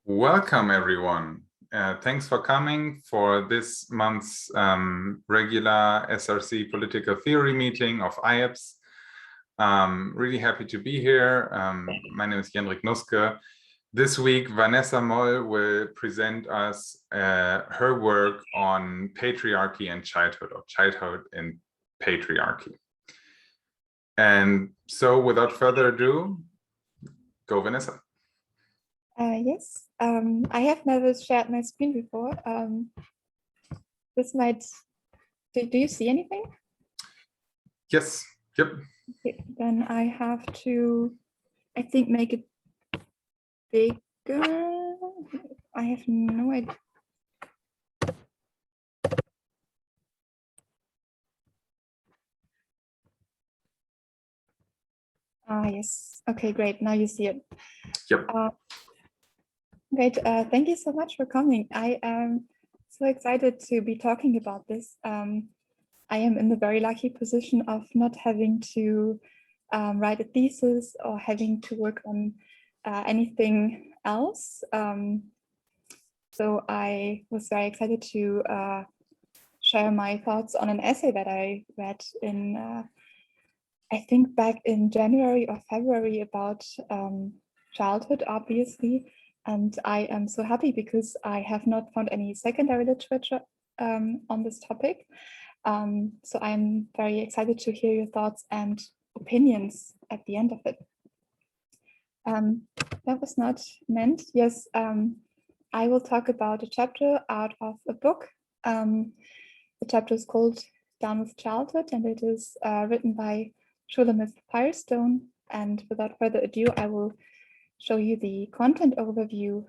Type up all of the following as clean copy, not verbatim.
Welcome, everyone. Thanks for coming for this month's regular SRC Political Theory meeting of IAPSS. Really happy to be here. My name is Jendrik Nuske. This week, Vanessa Moll will present us her work on patriarchy and childhood, or childhood and patriarchy. And so, without further ado, go Vanessa. Yes, I have never shared my screen before. This might, do you see anything? Yes, yep. Okay, then I have to, I think, make it bigger. I have no idea. Yes, okay, great, now you see it. Yep. Great, thank you so much for coming. I am so excited to be talking about this. I am in the very lucky position of not having to write a thesis or having to work on anything else. So I was very excited to share my thoughts on an essay that I read in, I think back in January or February about childhood, obviously. And I am so happy because I have not found any secondary literature on this topic. So I'm very excited to hear your thoughts and opinions at the end of it. That was not meant. Yes, I will talk about a chapter out of a book. The chapter is called Down with Childhood, and it is written by Shulamith Firestone. And without further ado, I will show you the content overview.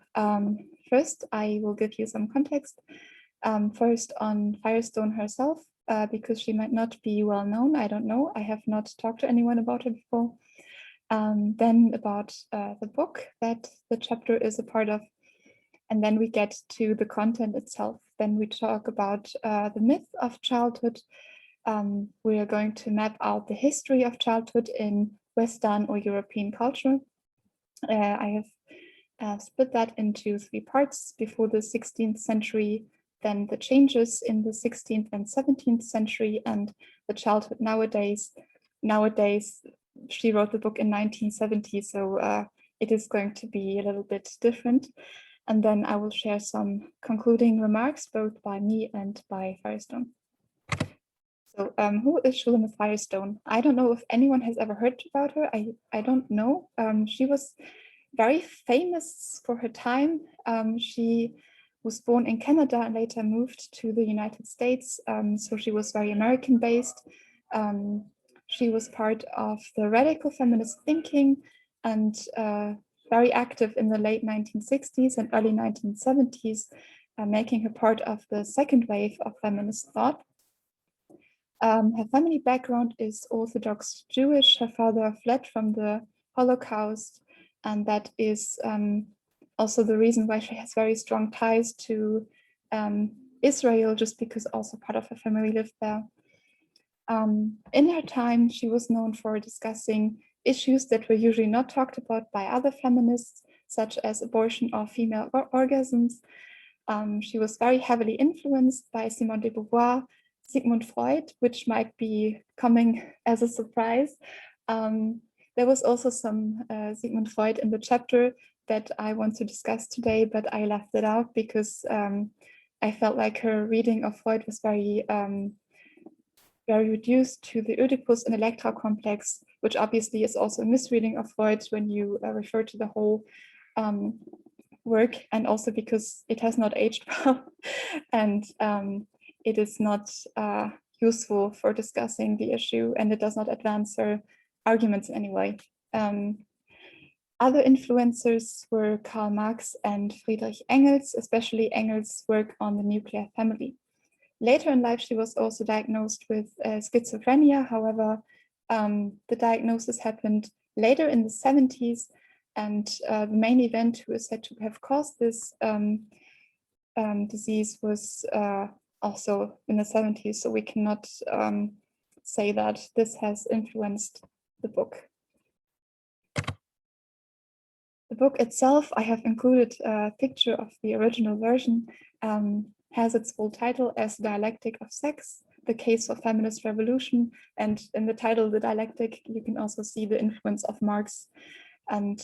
First, I will give you some context. First on Firestone herself, because she might not be well known. I don't know. I have not talked to anyone about her before. Then about the book that the chapter is a part of. And then we get to the content itself. Then we talk about the myth of childhood. We are going to map out the history of childhood in Western or European culture. I have split that into 3 parts: before the 16th century, then the changes in the 16th and 17th century, and the childhood nowadays. Nowadays, she wrote the book in 1970, so it is going to be a little bit different. And then I will share some concluding remarks, both by me and by Firestone. So who is Shulamith Firestone? I don't know if anyone has ever heard about her. I don't know. She was very famous for her time. She was born in Canada and later moved to the United States. So she was very American based. She was part of the radical feminist thinking and very active in the late 1960s and early 1970s, making her part of the second wave of feminist thought. Her family background is Orthodox Jewish. Her father fled from the Holocaust, and that is also the reason why she has very strong ties to Israel, just because also part of her family lived there. In her time, she was known for discussing issues that were usually not talked about by other feminists, such as abortion or female orgasms. She was very heavily influenced by Simone de Beauvoir, Sigmund Freud, which might be coming as a surprise. There was also some Sigmund Freud in the chapter that I want to discuss today, but I left it out because I felt like her reading of Freud was very reduced to the Oedipus and Electra complex, which obviously is also a misreading of Freud when you refer to the whole work, and also because it has not aged well, and it is not useful for discussing the issue, and it does not advance her arguments in any way. Other influencers were Karl Marx and Friedrich Engels, especially Engels' work on the nuclear family. Later in life, she was also diagnosed with schizophrenia. However, the diagnosis happened later in the 70s, and the main event who is said to have caused this disease was also in the 70s, so we cannot say that this has influenced the book. The The book itself, I have included a picture of the original version, has its full title as Dialectic of Sex, the Case for Feminist Revolution. And in the title, The Dialectic, you can also see the influence of Marx. And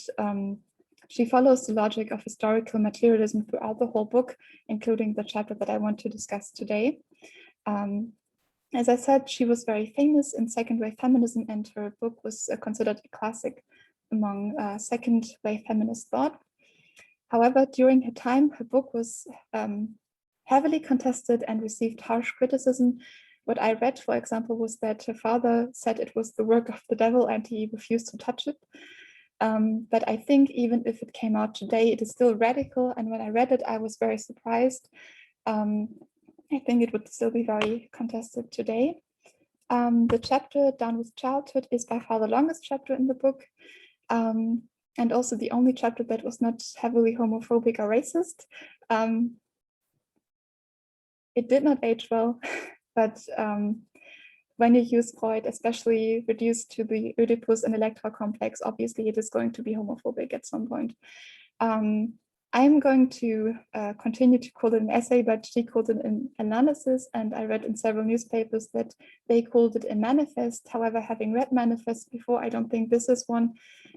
she follows the logic of historical materialism throughout the whole book, including the chapter that I want to discuss today. As I said, she was very famous in second wave feminism, and her book was considered a classic among second wave feminist thought. However, during her time, her book was heavily contested and received harsh criticism. What I read, for example, was that her father said it was the work of the devil and he refused to touch it. But I think even if it came out today, it is still radical. And when I read it, I was very surprised. I think it would still be very contested today. The chapter Down with Childhood is by far the longest chapter in the book, and also the only chapter that was not heavily homophobic or racist. It did not age well, but when you use Freud, especially reduced to the Oedipus and Electra complex, obviously it is going to be homophobic at some point. I'm going to continue to call it an essay, but she called it an analysis, and I read in several newspapers that they called it a manifest. However, having read manifests before, I don't think this is one,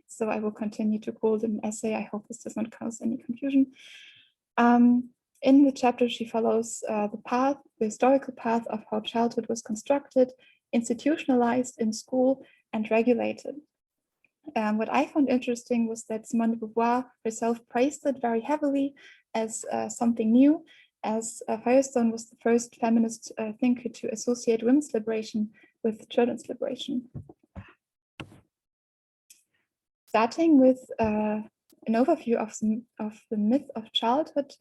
so I will continue to call it an essay. I hope this does not cause any confusion. In the chapter, she follows the historical path of how childhood was constructed, institutionalized in school, and regulated. What I found interesting was that Simone de Beauvoir herself praised it very heavily as something new, as Firestone was the first feminist thinker to associate women's liberation with children's liberation. Starting with an overview of the myth of childhood,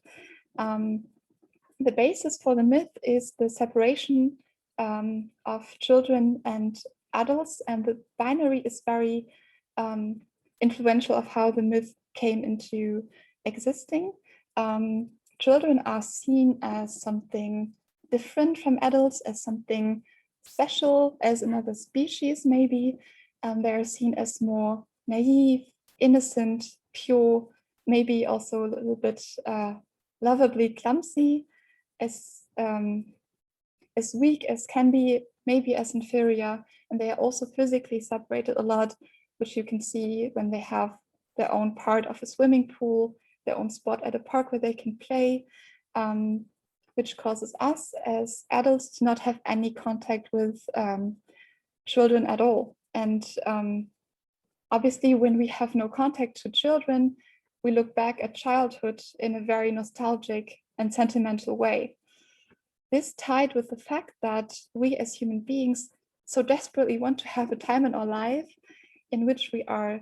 the basis for the myth is the separation of children and adults, and the binary is very influential of how the myth came into existing. Children are seen as something different from adults, as something special, as another species maybe. They're seen as more naive, innocent, pure, maybe also a little bit lovably clumsy, as weak as can be, maybe as inferior, and they are also physically separated a lot, which you can see when they have their own part of a swimming pool, their own spot at a park where they can play, which causes us as adults to not have any contact with children at all. And obviously, when we have no contact to children, we look back at childhood in a very nostalgic and sentimental way. This tied with the fact that we as human beings so desperately want to have a time in our life in which we are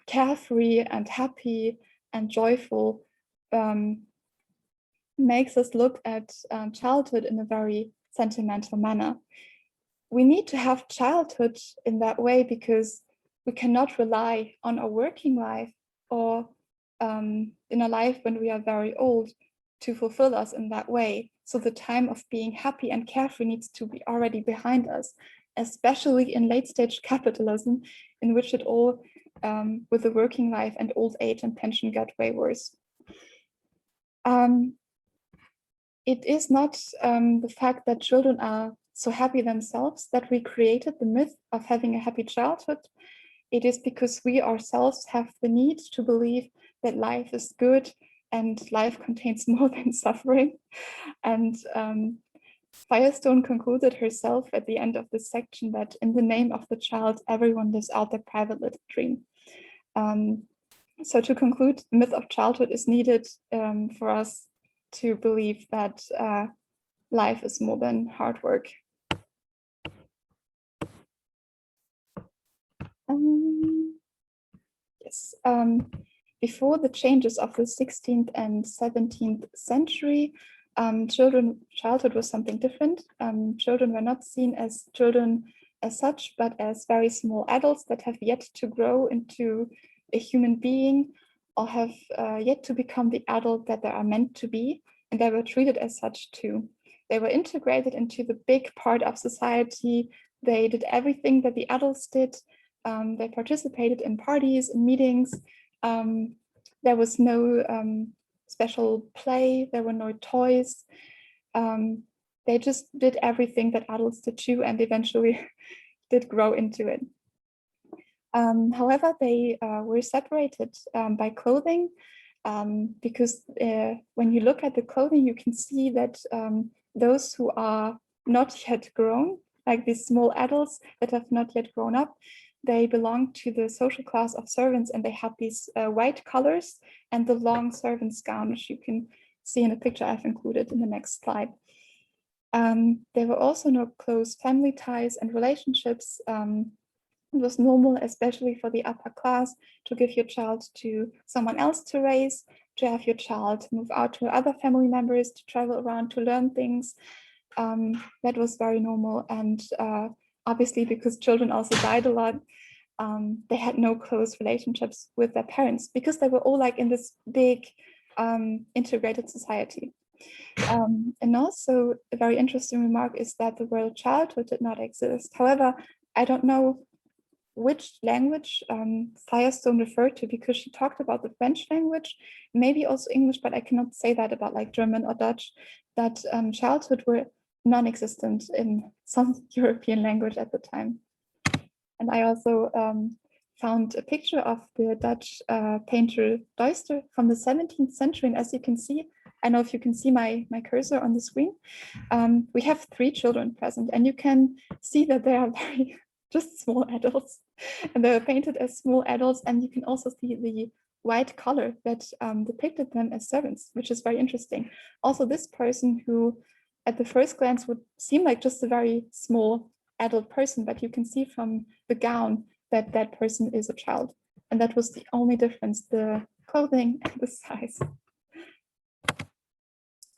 carefree and happy and joyful, makes us look at childhood in a very sentimental manner. We need to have childhood in that way because we cannot rely on our working life or in a life when we are very old to fulfill us in that way. So the time of being happy and carefree needs to be already behind us, especially in late stage capitalism, in which it all, with the working life and old age and pension, got way worse. It is not the fact that children are so happy themselves that we created the myth of having a happy childhood. It is because we ourselves have the need to believe that life is good and life contains more than suffering. And Firestone concluded herself at the end of this section that in the name of the child, everyone lives out their private little dream. So to conclude, the myth of childhood is needed for us to believe that life is more than hard work. Yes. Before the changes of the 16th and 17th century, childhood was something different. Children were not seen as children as such, but as very small adults that have yet to grow into a human being or have yet to become the adult that they are meant to be, and they were treated as such too. They were integrated into the big part of society. They did everything that the adults did. They participated in parties and meetings. there was no special play, there were no toys. They just did everything that adults did too, and eventually did grow into it. However, they were separated by clothing, because when you look at the clothing, you can see that those who are not yet grown, like these small adults that have not yet grown up, they belong to the social class of servants, and they had these white collars and the long servant's gown, which you can see in a picture I've included in the next slide. There were also no close family ties and relationships. It was normal, especially for the upper class, to give your child to someone else to raise, to have your child move out to other family members, to travel around to learn things. That was very normal. And obviously, because children also died a lot, they had no close relationships with their parents, because they were all like in this big integrated society. And also a very interesting remark is that the word childhood did not exist. However, I don't know which language Firestone referred to, because she talked about the French language, maybe also English, but I cannot say that about like German or Dutch, that childhood were non-existent in some European language at the time. And I also found a picture of the Dutch painter Duyster from the 17th century. And as you can see, I don't know if you can see my cursor on the screen, we have 3 children present, and you can see that they are very just small adults, and they were painted as small adults. And you can also see the white collar that depicted them as servants, which is very interesting. Also, this person, who at the first glance would seem like just a very small adult person, but you can see from the gown that that person is a child. And that was the only difference, the clothing and the size.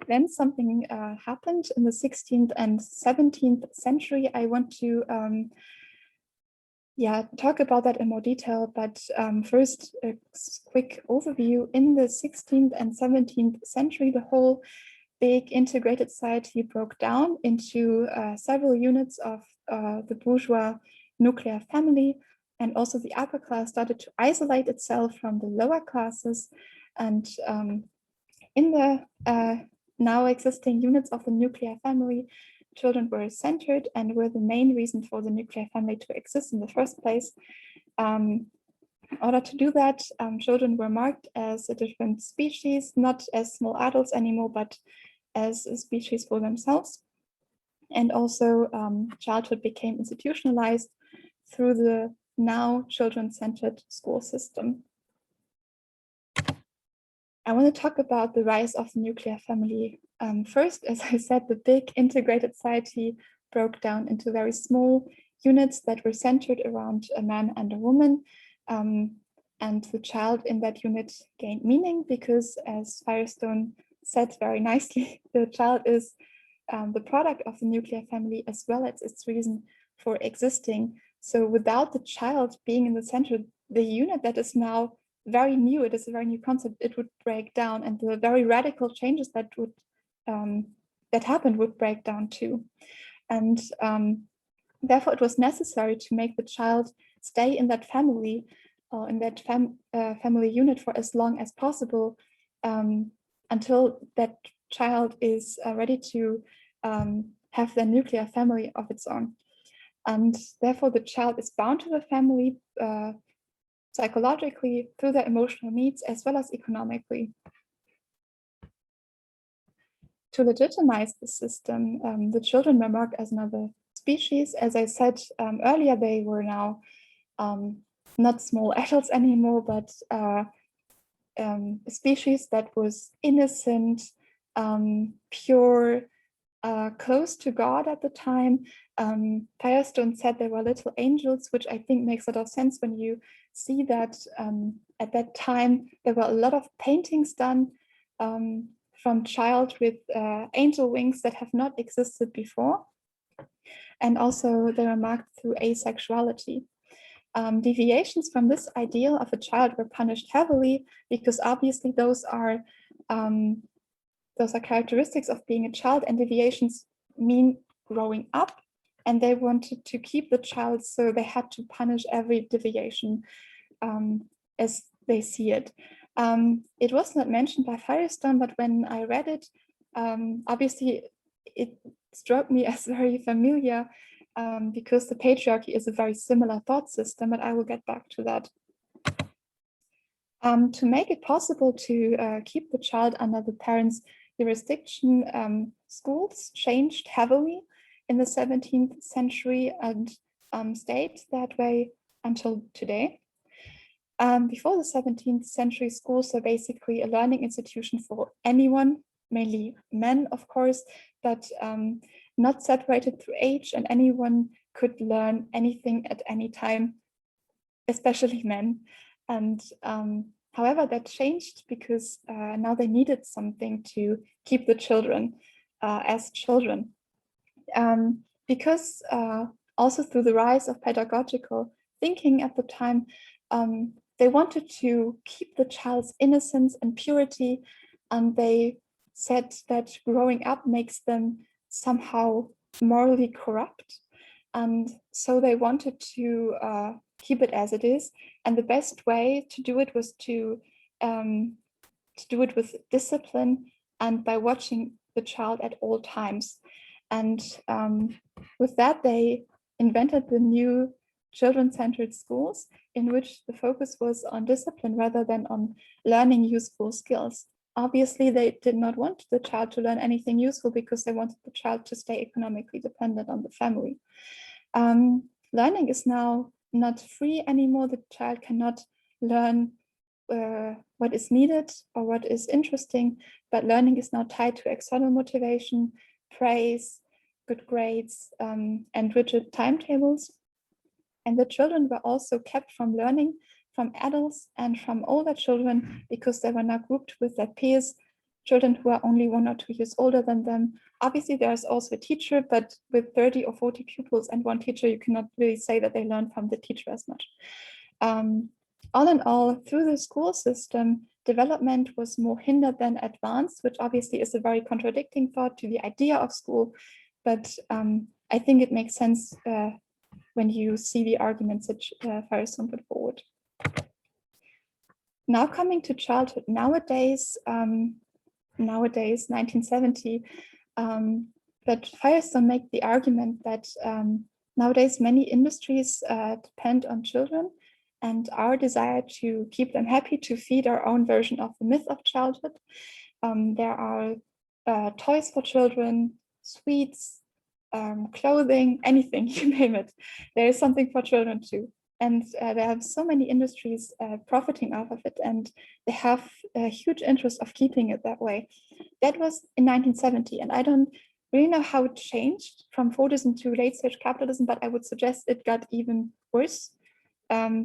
Then something happened in the 16th and 17th century. I want to talk about that in more detail, but first a quick overview. In the 16th and 17th century, the whole big integrated society broke down into several units of the bourgeois nuclear family, and also the upper class started to isolate itself from the lower classes. And in the now existing units of the nuclear family, children were centered and were the main reason for the nuclear family to exist in the first place. In order to do that, children were marked as a different species, not as small adults anymore, but as a species for themselves. And also childhood became institutionalized through the now children-centered school system. I want to talk about the rise of the nuclear family. First, as I said, the big integrated society broke down into very small units that were centered around a man and a woman. And the child in that unit gained meaning because, as Firestone said very nicely, the child is the product of the nuclear family as well as its reason for existing. So without the child being in the center, the unit that is now very new, it is a very new concept, it would break down, and the very radical changes that would that happened would break down too. And therefore it was necessary to make the child stay in that family, in that family unit for as long as possible, until that child is ready to have their nuclear family of its own. And therefore the child is bound to the family psychologically, through their emotional needs, as well as economically. To legitimize the system, the children were marked as another species. As I said earlier, they were now not small adults anymore, but a species that was innocent, pure, close to God at the time. Firestone said they were little angels, which I think makes a lot of sense when you see that at that time there were a lot of paintings done from child with angel wings that have not existed before. And also they were marked through asexuality. Deviations from this ideal of a child were punished heavily because obviously those are characteristics of being a child, and deviations mean growing up, and they wanted to keep the child, so they had to punish every deviation as they see it. It was not mentioned by Firestone, but when I read it, obviously it struck me as very familiar because the patriarchy is a very similar thought system, but I will get back to that. To make it possible to keep the child under the parents' jurisdiction, schools changed heavily in the 17th century and stayed that way until today. Before the 17th century, schools were basically a learning institution for anyone, mainly men, of course, but not separated through age, and anyone could learn anything at any time, especially men. And however, that changed because now they needed something to keep the children as children. Because also through the rise of pedagogical thinking at the time, they wanted to keep the child's innocence and purity, and they said that growing up makes them somehow morally corrupt. And so they wanted to keep it as it is. And the best way to do it was to do it with discipline and by watching the child at all times. And with that, they invented the new children-centered schools, in which the focus was on discipline rather than on learning useful skills. Obviously, they did not want the child to learn anything useful because they wanted the child to stay economically dependent on the family. Learning is now not free anymore. The child cannot learn what is needed or what is interesting, but learning is now tied to external motivation, praise, good grades, and rigid timetables. And the children were also kept from learning from adults and from older children because they were now grouped with their peers, children who are only 1 or 2 years older than them. Obviously, there's also a teacher, but with 30 or 40 pupils and one teacher, you cannot really say that they learn from the teacher as much. All in all, through the school system, development was more hindered than advanced, which obviously is a very contradicting thought to the idea of school. But I think it makes sense when you see the arguments that Firestone put forward. Now coming to childhood, nowadays 1970, but Firestone made the argument that nowadays many industries depend on children, and our desire to keep them happy, to feed our own version of the myth of childhood. There are toys for children, sweets, clothing, anything, you name it. There is something for children too. And there are so many industries profiting off of it, and they have a huge interest of keeping it that way. That was in 1970, and I don't really know how it changed from Fordism to late stage capitalism, but I would suggest it got even worse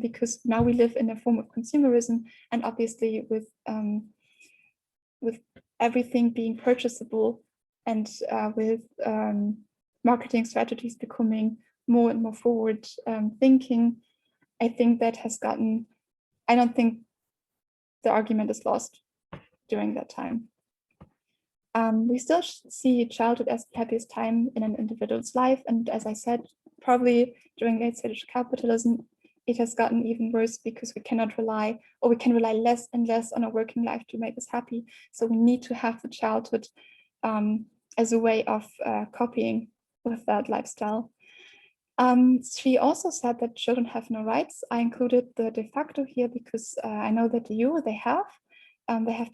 because now we live in a form of consumerism, and obviously with everything being purchasable and with marketing strategies becoming more and more forward thinking, I think that has gotten, I don't think the argument is lost during that time. We still see childhood as the happiest time in an individual's life. And as I said, probably during late stage capitalism, it has gotten even worse because we cannot rely, or we can rely less and less on our working life to make us happy. So we need to have the childhood as a way of copying with that lifestyle. She also said that children have no rights. I included the de facto here because I know that the EU, they have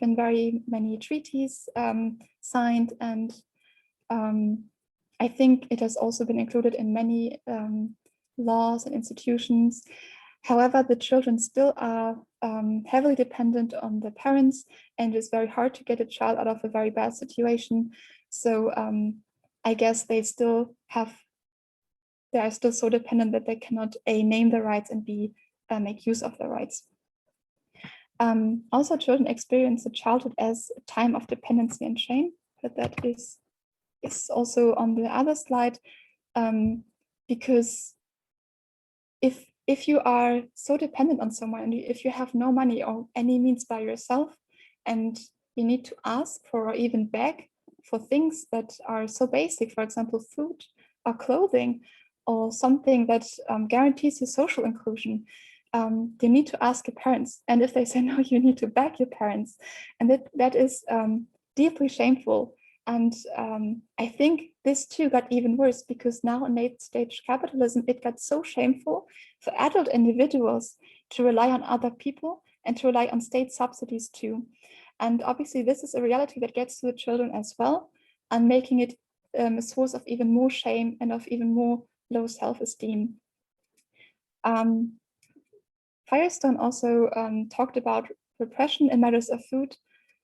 been very many treaties signed, and I think it has also been included in many laws and institutions. However, the children still are heavily dependent on the parents, and it's very hard to get a child out of a very bad situation. So I guess they are still so dependent that they cannot A, name their rights, and B, make use of their rights. Also, children experience the childhood as a time of dependency and shame, but that is also on the other slide, because if you are so dependent on someone, and if you have no money or any means by yourself, and you need to ask for or even beg for things that are so basic, for example, food or clothing, or something that guarantees you social inclusion, you need to ask your parents. And if they say no, you need to beg your parents. And that is deeply shameful. And I think this too got even worse, because now in late stage capitalism, it got so shameful for adult individuals to rely on other people and to rely on state subsidies too. And obviously this is a reality that gets to the children as well, and making it a source of even more shame and of even more low self-esteem. Firestone also talked about repression in matters of food,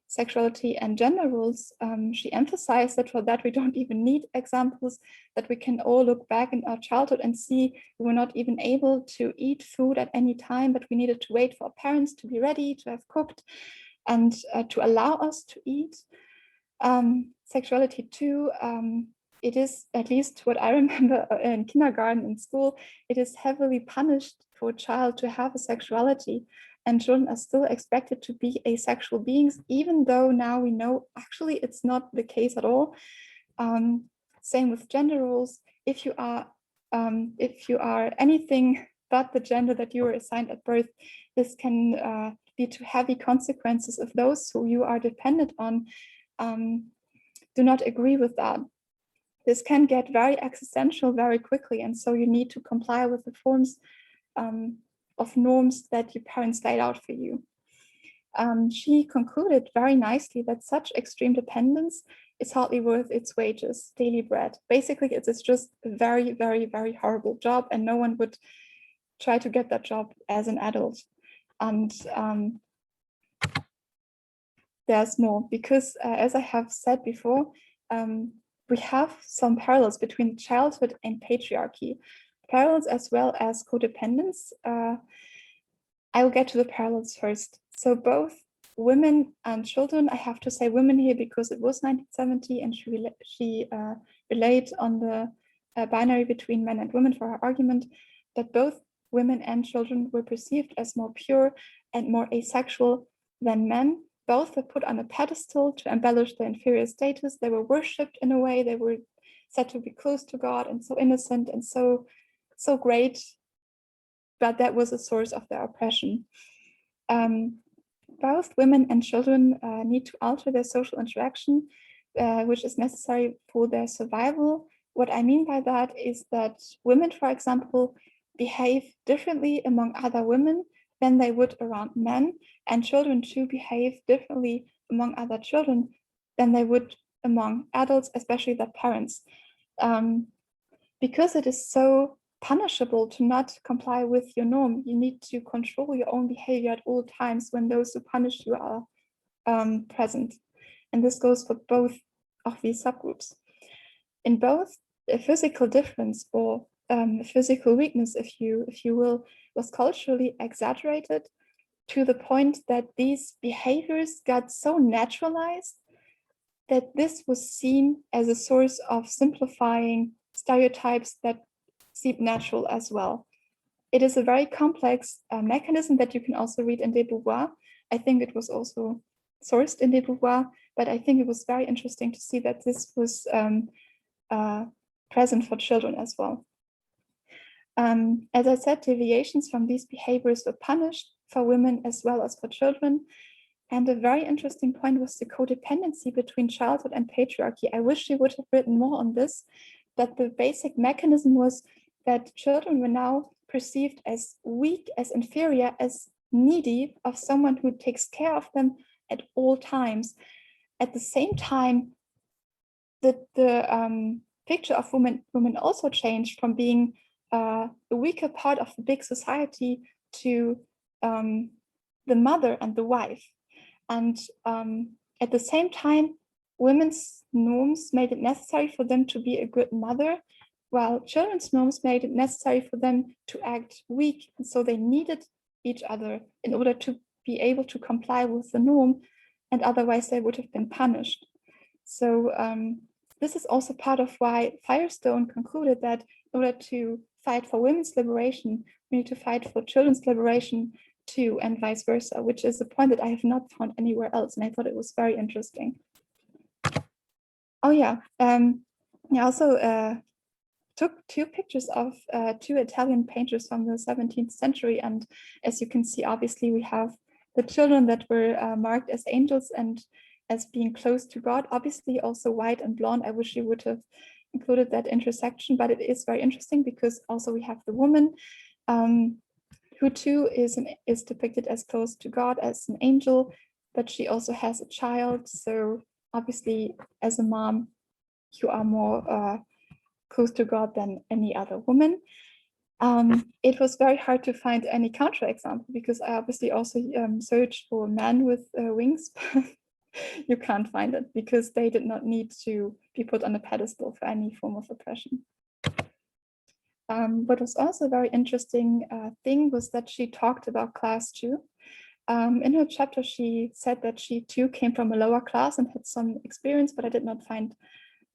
sexuality, and gender roles. She emphasized that for that we don't even need examples, that we can all look back in our childhood and see we were not even able to eat food at any time, but we needed to wait for our parents to be ready, to have cooked, and to allow us to eat. Sexuality too, it is, at least what I remember in kindergarten and school, it is heavily punished for a child to have a sexuality, and children are still expected to be asexual beings, even though now we know actually it's not the case at all. Same with gender roles. If you are anything but the gender that you were assigned at birth, this can lead to heavy consequences if those who you are dependent on do not agree with that. This can get very existential very quickly, and so you need to comply with the forms of norms that your parents laid out for you. She concluded very nicely that such extreme dependence is hardly worth its wages, daily bread. Basically, it is just a very, very, very horrible job, and no one would try to get that job as an adult. And there's more, because as I have said before, we have some parallels between childhood and patriarchy, parallels as well as codependence. I will get to the parallels first. So both women and children, I have to say women here because it was 1970 and she relayed on the binary between men and women for her argument, that both women and children were perceived as more pure and more asexual than men. Both were put on a pedestal to embellish their inferior status. They were worshipped in a way. They were said to be close to God and so innocent and so great, but that was a source of their oppression. Both women and children need to alter their social interaction, which is necessary for their survival. What I mean by that is that women, for example, behave differently among other women than they would around men, and children too behave differently among other children than they would among adults, especially their parents. Because it is so punishable to not comply with your norm, you need to control your own behavior at all times when those who punish you are present. And this goes for both of these subgroups. In both, a physical difference or physical weakness, if you will, was culturally exaggerated to the point that these behaviors got so naturalized that this was seen as a source of simplifying stereotypes that seem natural as well. It is a very complex mechanism that you can also read in De Beauvoir. I think it was also sourced in De Beauvoir, but I think it was very interesting to see that this was present for children as well. As I said, deviations from these behaviors were punished for women as well as for children. And a very interesting point was the codependency between childhood and patriarchy. I wish she would have written more on this, but the basic mechanism was that children were now perceived as weak, as inferior, as needy of someone who takes care of them at all times. At the same time, the picture of women also changed from being a weaker part of the big society to the mother and the wife. And at the same time, women's norms made it necessary for them to be a good mother, while children's norms made it necessary for them to act weak. And so they needed each other in order to be able to comply with the norm, and otherwise they would have been punished. So this is also part of why Firestone concluded that in order to fight for women's liberation, we need to fight for children's liberation too, and vice versa, which is a point that I have not found anywhere else, and I thought it was very interesting. Oh yeah, I also took two pictures of two Italian painters from the 17th century. And as you can see, obviously, we have the children that were marked as angels and as being close to God, obviously also white and blonde. I wish you would have included that intersection, but it is very interesting because also we have the woman who too is depicted as close to God, as an angel, but she also has a child. So obviously, as a mom, you are more close to God than any other woman. It was very hard to find any counterexample because I obviously also searched for men with wings, but you can't find it because they did not need to be put on a pedestal for any form of oppression. What was also a very interesting thing was that she talked about class too. In her chapter, she said that she too came from a lower class and had some experience, but I did not find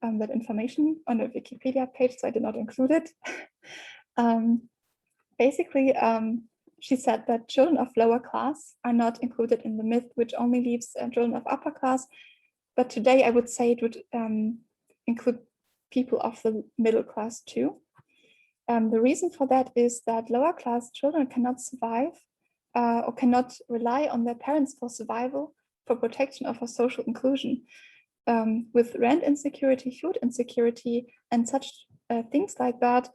that information on the Wikipedia page, so I did not include it. Basically, she said that children of lower class are not included in the myth, which only leaves children of upper class. But today I would say it would include people of the middle class too. The reason for that is that lower class children cannot survive or cannot rely on their parents for survival, for protection, or for social inclusion. With rent insecurity, food insecurity, and such things like that,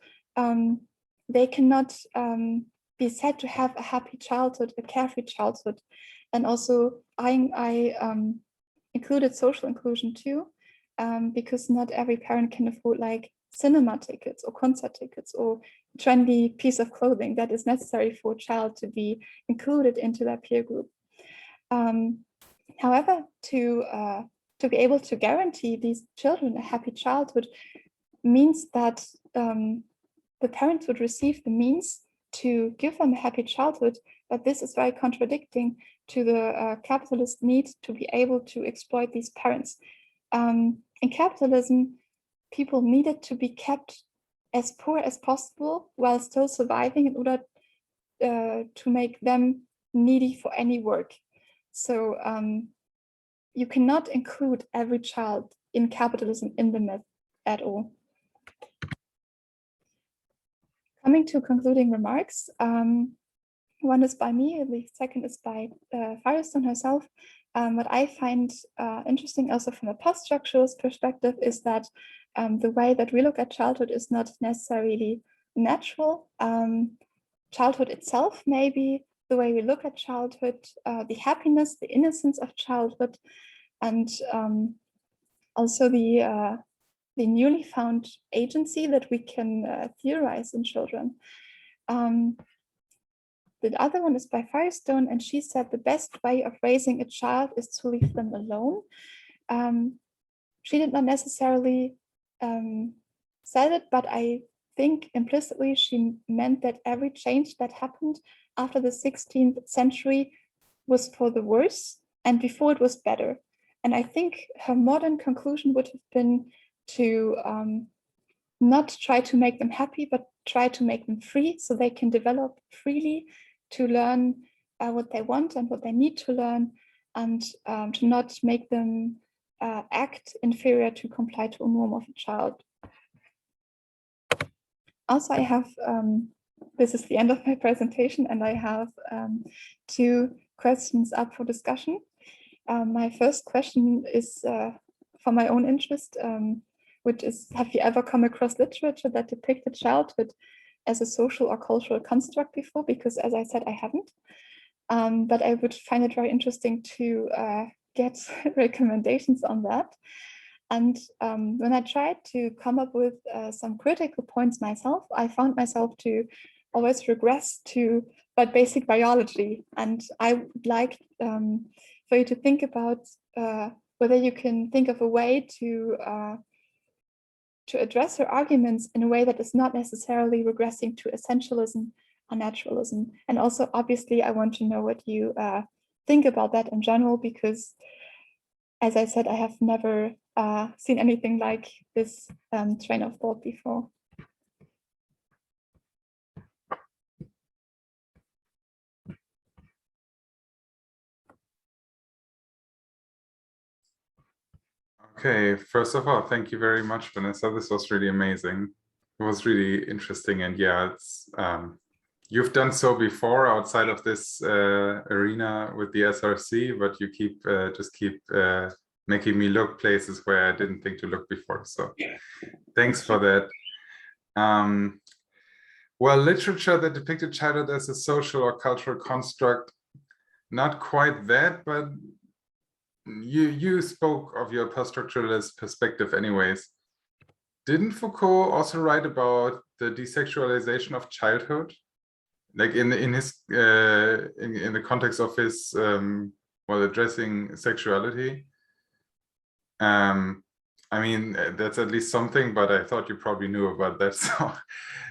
they cannot be said to have a happy childhood, a carefree childhood. And also I included social inclusion too, because not every parent can afford like cinema tickets or concert tickets or trendy piece of clothing that is necessary for a child to be included into their peer group. However, to be able to guarantee these children a happy childhood means that the parents would receive the means to give them a happy childhood, but this is very contradicting to the capitalist need to be able to exploit these parents. In capitalism, people needed to be kept as poor as possible while still surviving in order to make them needy for any work. So you cannot include every child in capitalism in the myth at all. Coming to concluding remarks, one is by me, the second is by Firestone herself. What I find interesting also from a post-structuralist perspective is that the way that we look at childhood is not necessarily natural. Childhood itself may be the way we look at childhood, the happiness, the innocence of childhood, and also the newly found agency that we can theorize in children. The other one is by Firestone, and she said the best way of raising a child is to leave them alone. She did not necessarily said it, but I think implicitly she meant that every change that happened after the 16th century was for the worse, and before it was better. And I think her modern conclusion would have been to not try to make them happy, but try to make them free so they can develop freely to learn what they want and what they need to learn, and to not make them act inferior to comply to a norm of a child. Also, I have, this is the end of my presentation, and I have two questions up for discussion. My first question is for my own interest, which is, have you ever come across literature that depicted childhood as a social or cultural construct before? Because as I said, I haven't. But I would find it very interesting to get recommendations on that. And when I tried to come up with some critical points myself, I found myself to always regress to but basic biology. And I would like for you to think about whether you can think of a way to address her arguments in a way that is not necessarily regressing to essentialism or naturalism. And also, obviously, I want to know what you think about that in general, because, as I said, I have never seen anything like this train of thought before. Okay, first of all, thank you very much, Vanessa. This was really amazing. was really interesting. And yeah, it's you've done so before outside of this arena with the SRC, but you keep making me look places where I didn't think to look before. So thanks for that. Well, literature that depicted childhood as a social or cultural construct, not quite that, but you spoke of your post-structuralist perspective anyways. Didn't Foucault also write about the desexualization of childhood, like in his in the context of his while addressing sexuality? I mean, that's at least something, but I thought you probably knew about that, so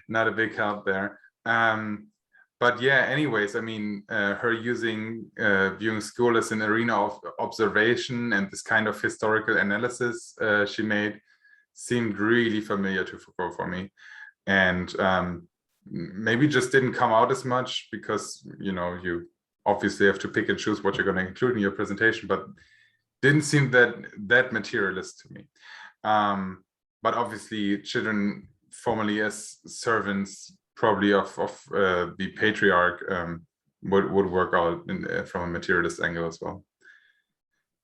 not a big help there. But yeah, anyways, I mean, her viewing school as an arena of observation and this kind of historical analysis she made seemed really familiar to Foucault for me. And maybe just didn't come out as much because, you know, you obviously have to pick and choose what you're going to include in your presentation, but didn't seem that materialist to me. But obviously children formerly as servants probably of the patriarch would work out from a materialist angle as well.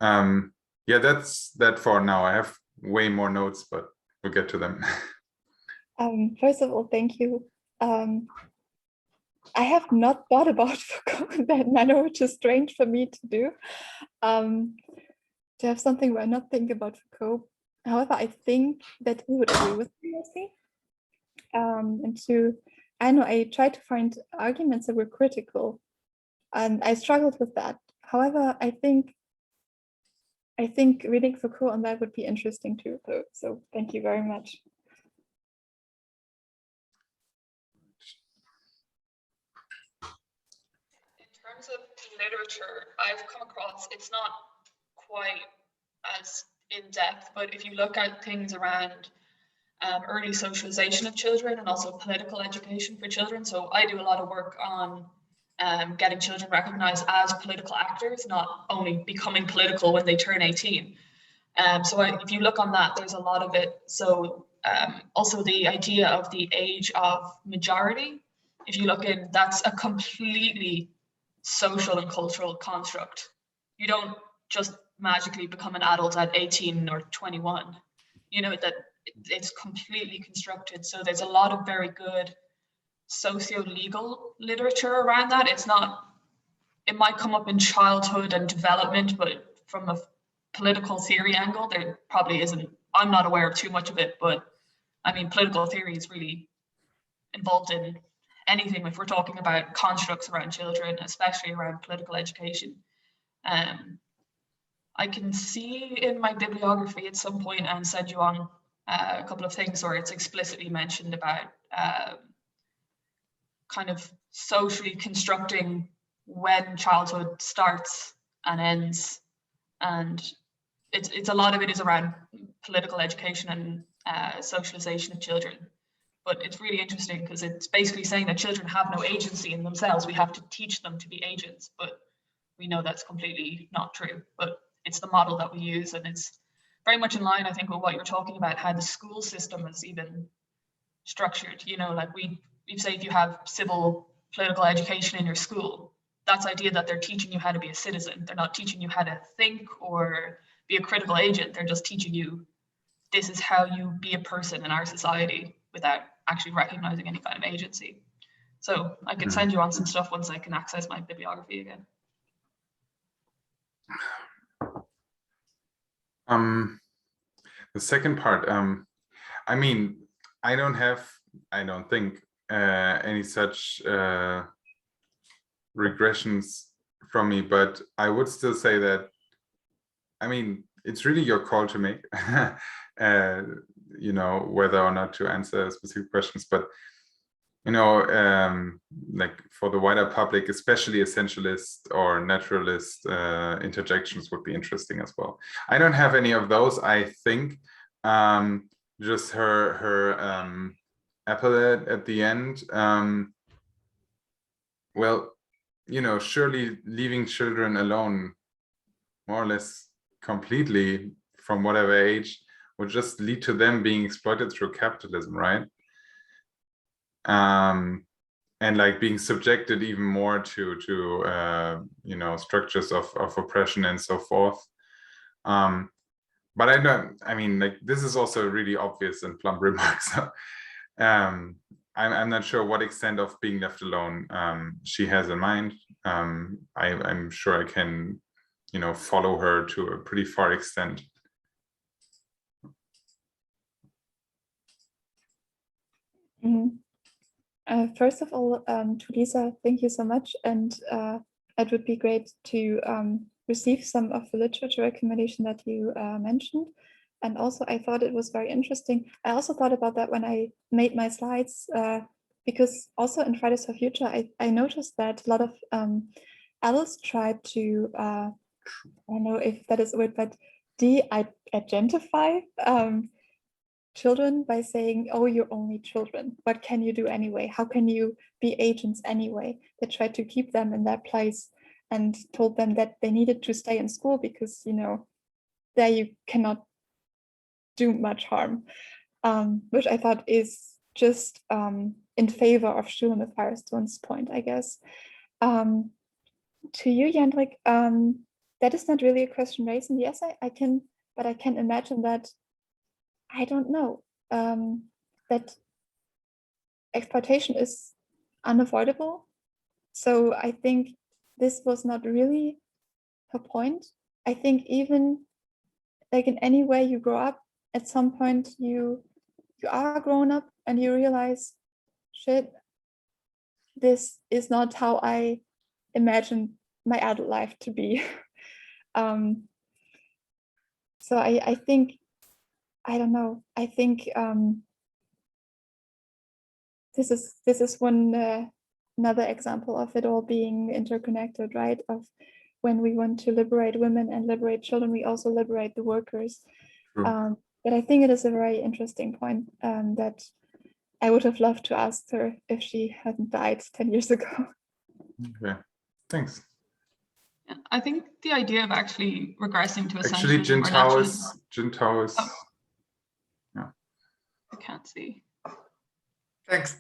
Yeah, that's that for now. I have way more notes, but we'll get to them. First of all, thank you. I have not thought about Foucault in that manner, which is strange for me to do. To have something where I not think about Foucault. However, I think that he would agree with me, mostly. I tried to find arguments that were critical, and I struggled with that. However, I think reading Foucault on that would be interesting too. So thank you very much. In terms of literature, I've come across, it's not quite as in-depth, but if you look at things around early socialization of children and also political education for children. So I do a lot of work on getting children recognized as political actors, not only becoming political when they turn 18. If you look on that, there's a lot of it. So also the idea of the age of majority, if you look in, that's a completely social and cultural construct. You don't just magically become an adult at 18 or 21. You know, that it's completely constructed. So there's a lot of very good socio-legal literature around that. It might come up in childhood and development, but from a political theory angle, there probably isn't. I'm not aware of too much of it, but I mean, political theory is really involved in anything if we're talking about constructs around children, especially around political education. I can see in my bibliography at some point and send you on a couple of things where it's explicitly mentioned about kind of socially constructing when childhood starts and ends, and it's a lot of it is around political education and socialization of children. But it's really interesting because it's basically saying that children have no agency in themselves. We have to teach them to be agents, but we know that's completely not true. But it's the model that we use, and it's very much in line, I think, with what you're talking about, how the school system is even structured. You know, like you say if you have civil political education in your school, that's the idea that they're teaching you how to be a citizen. They're not teaching you how to think or be a critical agent. They're just teaching you this is how you be a person in our society without actually recognizing any kind of agency. So I can send you on some stuff once I can access my bibliography again. The second part, I mean, I don't think any such regressions from me, but I would still say that, I mean, it's really your call to make, you know, whether or not to answer specific questions, but, you know, like for the wider public, especially essentialist or naturalist interjections would be interesting as well. I don't have any of those, I think. Just her appellate at the end. Well, you know, surely leaving children alone, more or less completely from whatever age, would just lead to them being exploited through capitalism, right? and like being subjected even more to you know, structures of oppression and so forth. But I mean, like, this is also really obvious and plumb remarks. So, I'm not sure what extent of being left alone she has in mind. I'm sure I can, you know, follow her to a pretty far extent. First of all, to Lisa, thank you so much. And it would be great to receive some of the literature recommendation that you mentioned. And also, I thought it was very interesting. I also thought about that when I made my slides, because also in Fridays for Future, I noticed that a lot of adults try to, I don't know if that is a word, but de-identify children by saying, oh, you're only children. What can you do anyway? How can you be agents anyway? They tried to keep them in their place and told them that they needed to stay in school because, you know, there you cannot do much harm, which I thought is just in favor of Shulamith Firestone's point, I guess. To you, Jendrik, that is not really a question raised, and yes, I can, but I can imagine that, I don't know, that exploitation is unavoidable. So I think this was not really her point. I think even like in any way you grow up, at some point you are grown up and you realize, shit, this is not how I imagine my adult life to be. So I think, I don't know, I think this is one another example of it all being interconnected, right? Of when we want to liberate women and liberate children, we also liberate the workers. But I think it is a very interesting point that I would have loved to ask her if she hadn't died 10 years ago. Okay, thanks. Yeah, I think the idea of actually regressing to Actually, Jintao is. Oh. Yeah. I can't see. Thanks.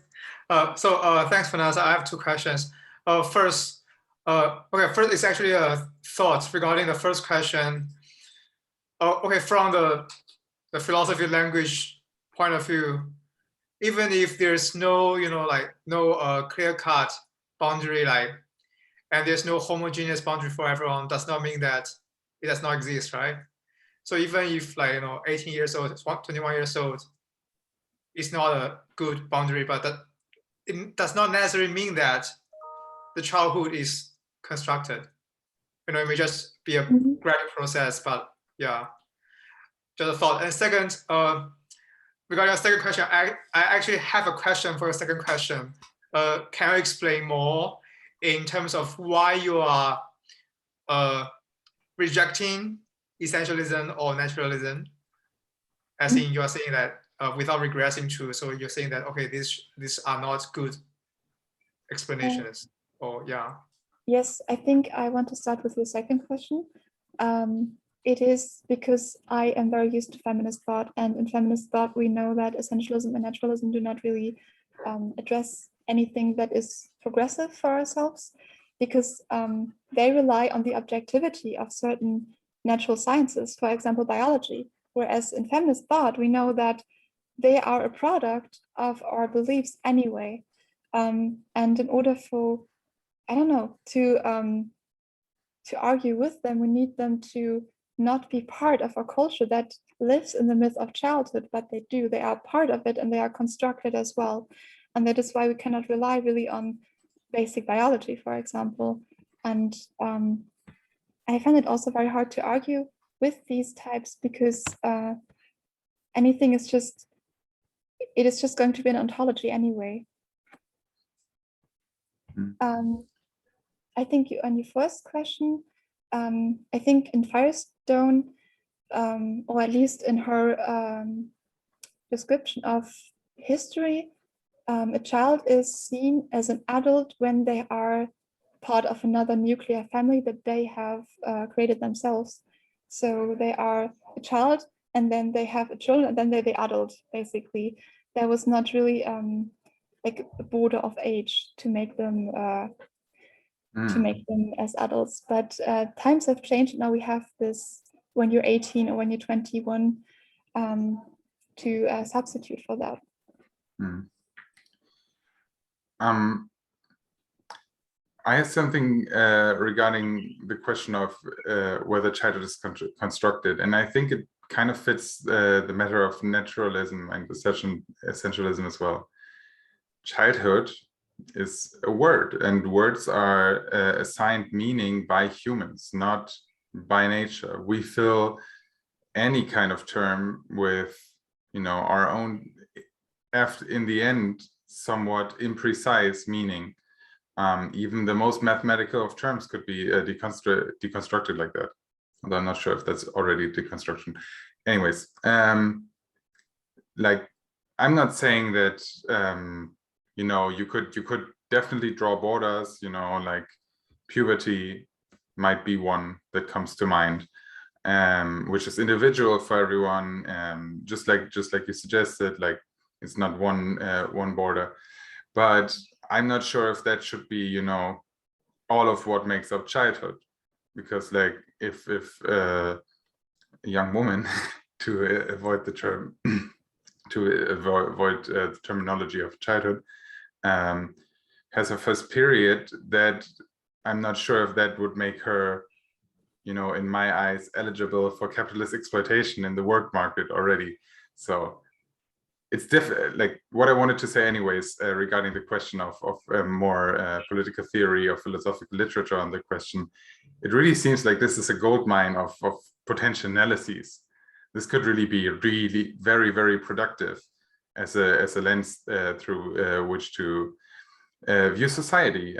Thanks, Vanessa. I have two questions. First, first it's actually a thought regarding the first question. From the philosophy language point of view, even if there's no, clear-cut boundary, and there's no homogeneous boundary for everyone, does not mean that it does not exist, right? So even if 18 years old, 21 years old, it's not a good boundary, but that it does not necessarily mean that the childhood is constructed. It may just be a gradual process, but yeah, just a thought. And second, regarding your second question, I actually have a question for your second question. Can you explain more in terms of why you are rejecting essentialism or naturalism? As in, you are saying that without regressing to, so you're saying that, okay, these are not good explanations, or yeah. Yes, I think I want to start with your second question. It is because I am very used to feminist thought, and in feminist thought, we know that essentialism and naturalism do not really address anything that is progressive for ourselves, because they rely on the objectivity of certain natural sciences, for example, biology. Whereas in feminist thought, we know that they are a product of our beliefs anyway. And in order for, I don't know, to argue with them, we need them to not be part of a culture that lives in the myth of childhood, but they do. They are part of it and they are constructed as well. And that is why we cannot rely really on basic biology, for example. And I find it also very hard to argue with these types because anything is just, it is just going to be an ontology anyway. I think on your first question, I think in Firestone, or at least in her description of history, a child is seen as an adult when they are part of another nuclear family that they have created themselves. So they are a child, and then they have a children, and then they're the adult, basically. There was not really like a border of age to make them as adults. But times have changed. Now we have this when you're 18 or when you're 21 to substitute for that. I have something regarding the question of whether childhood is constructed, and I think it kind of fits the matter of naturalism and essentialism as well. Childhood is a word, and words are assigned meaning by humans, not by nature. We fill any kind of term with, our own, in the end, somewhat imprecise meaning. Even the most mathematical of terms could be deconstructed like that. Although I'm not sure if that's already deconstruction. Anyways, like, I'm not saying that you could definitely draw borders. Like puberty might be one that comes to mind, which is individual for everyone. Just like you suggested, like it's not one border, but I'm not sure if that should be, all of what makes up childhood, because like if a young woman, to avoid the term, the terminology of childhood, has her first period, that I'm not sure if that would make her, in my eyes, eligible for capitalist exploitation in the work market already. So it's different. Like what I wanted to say anyways, regarding the question of more political theory or philosophical literature on the question, it really seems like this is a gold mine of potential analyses. This could really be very, very productive as a lens through which to view society,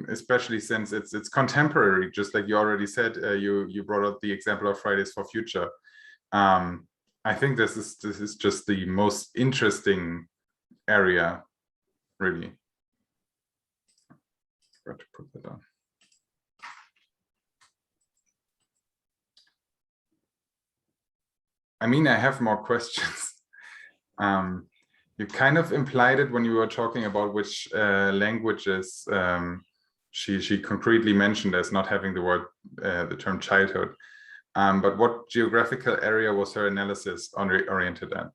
especially since it's contemporary. Just like you already said, you brought up the example of Fridays for Future. I think this is just the most interesting area, really. Forgot to put that on. I mean, I have more questions. You kind of implied it when you were talking about which languages she concretely mentioned as not having the term childhood. But what geographical area was her analysis oriented at?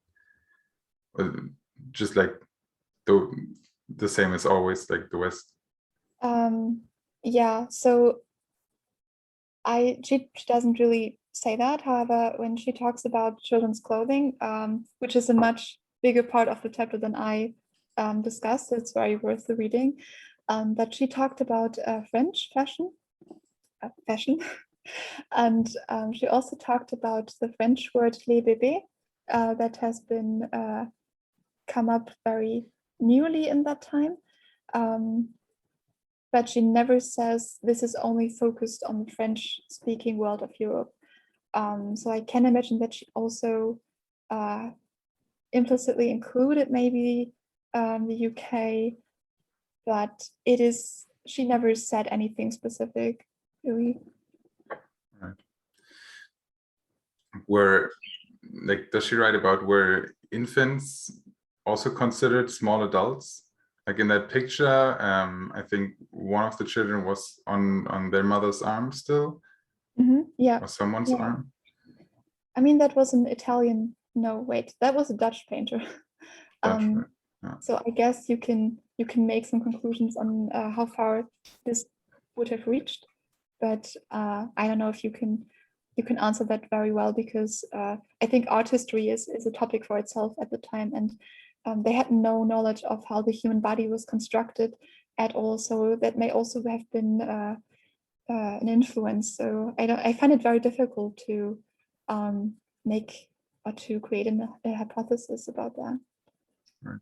Just like the same as always, like the West. Yeah, so she doesn't really say that. However, when she talks about children's clothing, which is a much bigger part of the chapter than I discussed, it's very worth the reading. But she talked about French fashion. And she also talked about the French word les bébés that has been come up very newly in that time. But she never says this is only focused on the French-speaking world of Europe. So I can imagine that she also implicitly included maybe the UK, but she never said anything specific, really. Does she write about were infants also considered small adults? Like in that picture, I think one of the children was on their mother's arm still. Yeah. Or someone's arm. I mean, that was an Italian. No, wait, that was a Dutch painter. Yeah. So I guess you can make some conclusions on how far this would have reached, but I don't know if you can answer that very well, because I think art history is a topic for itself at the time, and they had no knowledge of how the human body was constructed at all. So that may also have been an influence. So I find it very difficult to make or to create a hypothesis about that. Right.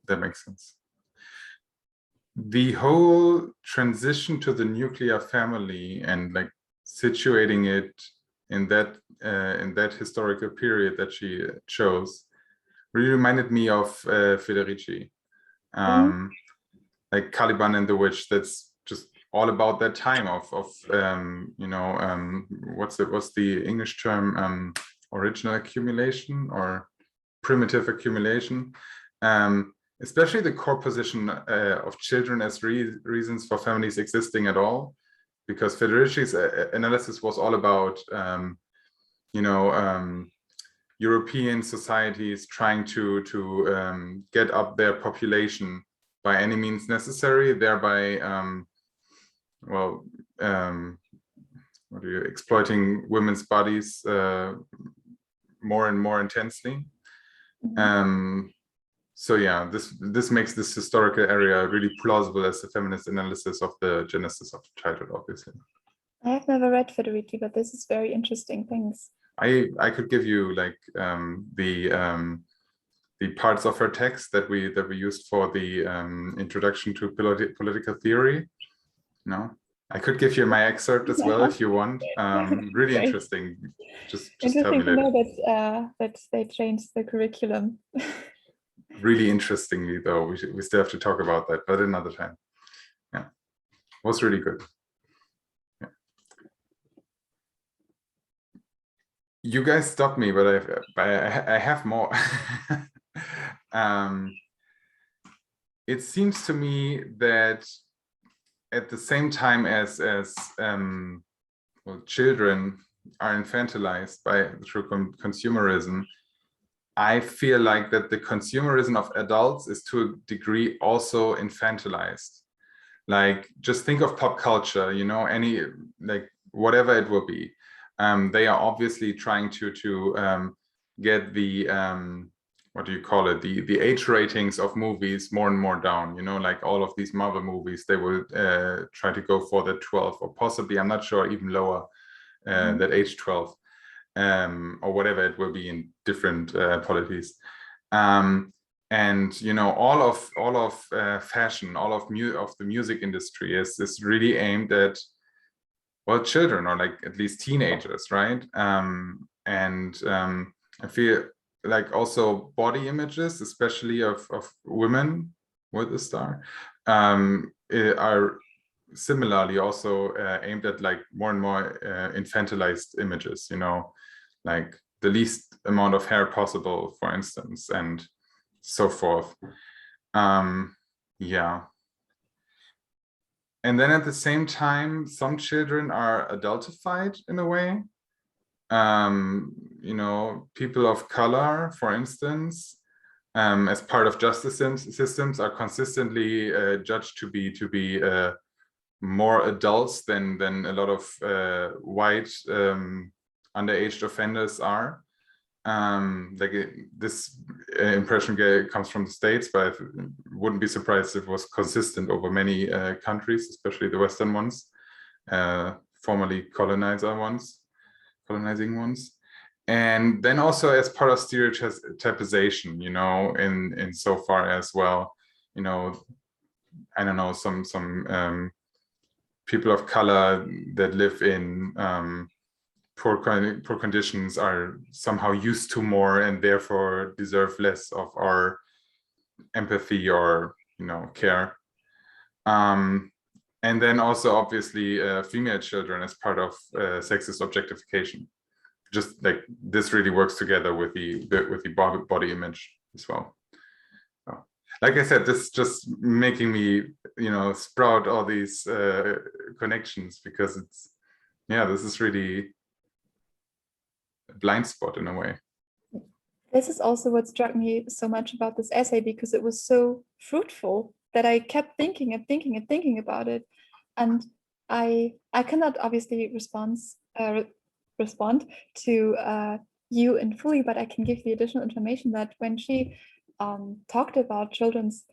That makes sense. The whole transition to the nuclear family and like situating it in that historical period that she chose really reminded me of Federici, like Caliban and the Witch. That's just all about that time of what's the English term, original accumulation, or primitive accumulation, especially the core position of children as reasons for families existing at all, because Federici's analysis was all about, European societies trying to get up their population by any means necessary, thereby, exploiting women's bodies more and more intensely. So yeah, this makes this historical area really plausible as a feminist analysis of the genesis of childhood, obviously. I have never read Federici, but this is very interesting things. I could give you like the parts of her text that we used for the introduction to political theory. No, I could give you my excerpt as well if you want. Really interesting. Just tell me later. Interesting to know that they changed the curriculum. Really interestingly, though, we still have to talk about that, but another time. Yeah, it was really good. Yeah. You guys stopped me, but I have more. It seems to me that at the same time as children are infantilized through consumerism, I feel like that the consumerism of adults is to a degree also infantilized. Like, just think of pop culture, any, like, whatever it will be. They are obviously trying to get the what do you call it, the age ratings of movies more and more down, like all of these Marvel movies, they will try to go for the 12, or possibly, I'm not sure, even lower, that age 12, or whatever it will be in different polities. And all of fashion, all of the music industry is really aimed at, well, children, or like at least teenagers, right? I feel like also body images, especially of women with a star, are similarly also aimed at like more and more infantilized images, like the least amount of hair possible, for instance, and so forth. Yeah. And then at the same time, some children are adultified in a way. People of color, for instance, as part of justice systems, are consistently judged to be more adults than a lot of white underage offenders are. This impression comes from the States, but I wouldn't be surprised if it was consistent over many countries, especially the Western ones, formerly colonizing ones. And then also as part of stereotypization, in so far as, well, I don't know, some people of color that live in poor conditions are somehow used to more and therefore deserve less of our empathy or care. And then also obviously female children as part of sexist objectification. Just like this really works together with the body image as well. So, like I said, this is just making me sprout all these connections, because this is really a blind spot in a way. This is also what struck me so much about this essay, because it was so fruitful that I kept thinking about it, and I cannot obviously respond to you in fully, but I can give the additional information that when she talked about children's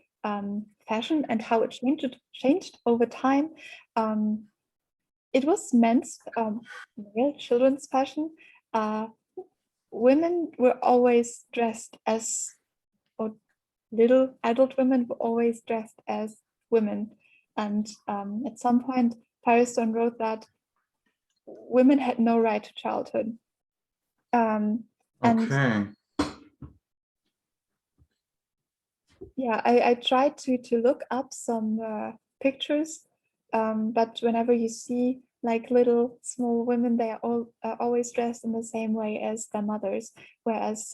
fashion and how it changed over time, it was men's male children's fashion. Women were always dressed as, or little adult women were always dressed as women. And at some point, Firestone wrote that women had no right to childhood. Okay. Yeah, I tried to look up some pictures, but whenever you see like little small women, they are all always dressed in the same way as their mothers, whereas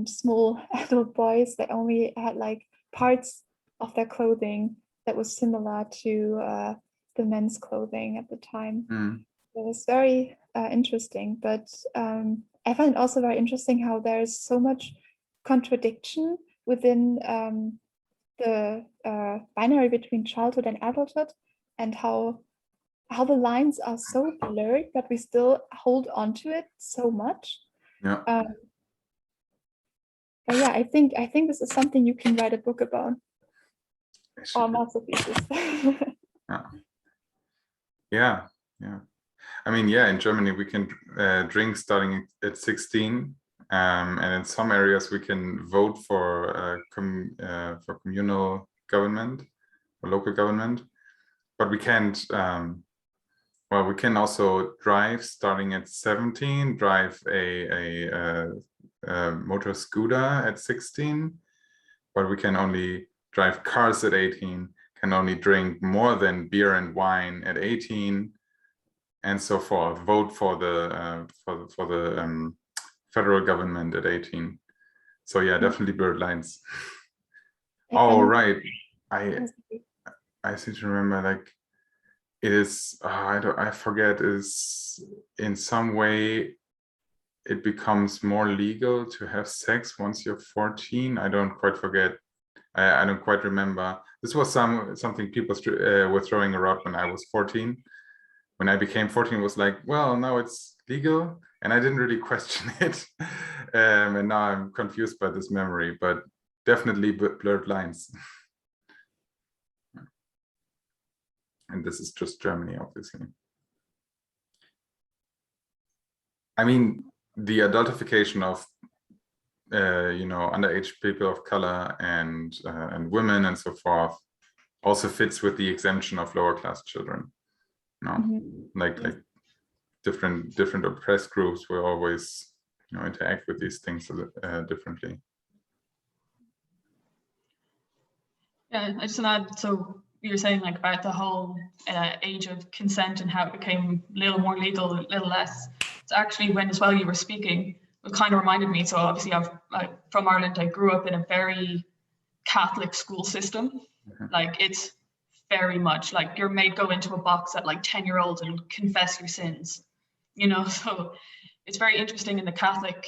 small adult boys that only had like parts of their clothing that was similar to the men's clothing at the time. It was very interesting, but I find it also very interesting how there's so much contradiction within the binary between childhood and adulthood, and how the lines are so blurred, but we still hold on to it so much. Yeah. But yeah, I think this is something you can write a book about, or masterpieces. Yeah. I mean, yeah, in Germany we can drink starting at 16, and in some areas we can vote for communal government or local government, but we can't. Well, we can also drive starting at 17, drive a motor scooter at 16, but we can only drive cars at 18, can only drink more than beer and wine at 18, and so forth. Vote for the federal government at 18. So yeah, definitely blurred lines. Oh right, I seem to remember, like, it is I forget, is in some way it becomes more legal to have sex once you're 14. I don't quite forget. I don't quite remember. This was something people were throwing around when I was 14. When I became 14, it was like, well, now it's legal, and I didn't really question it. And now I'm confused by this memory, but definitely blurred lines. And this is just Germany, obviously. I mean, the adultification of underage people of color and women and so forth also fits with the exemption of lower class children. Like different oppressed groups will always interact with these things differently. Yeah, I just want to add, so you were saying like about the whole age of consent and how it became a little more legal, a little less. It's actually when as well you were speaking, it kind of reminded me. So obviously I'm from Ireland. I grew up in a very Catholic school system. Like it's very much like you're made go into a box at like 10-year-olds and confess your sins, so it's very interesting in the Catholic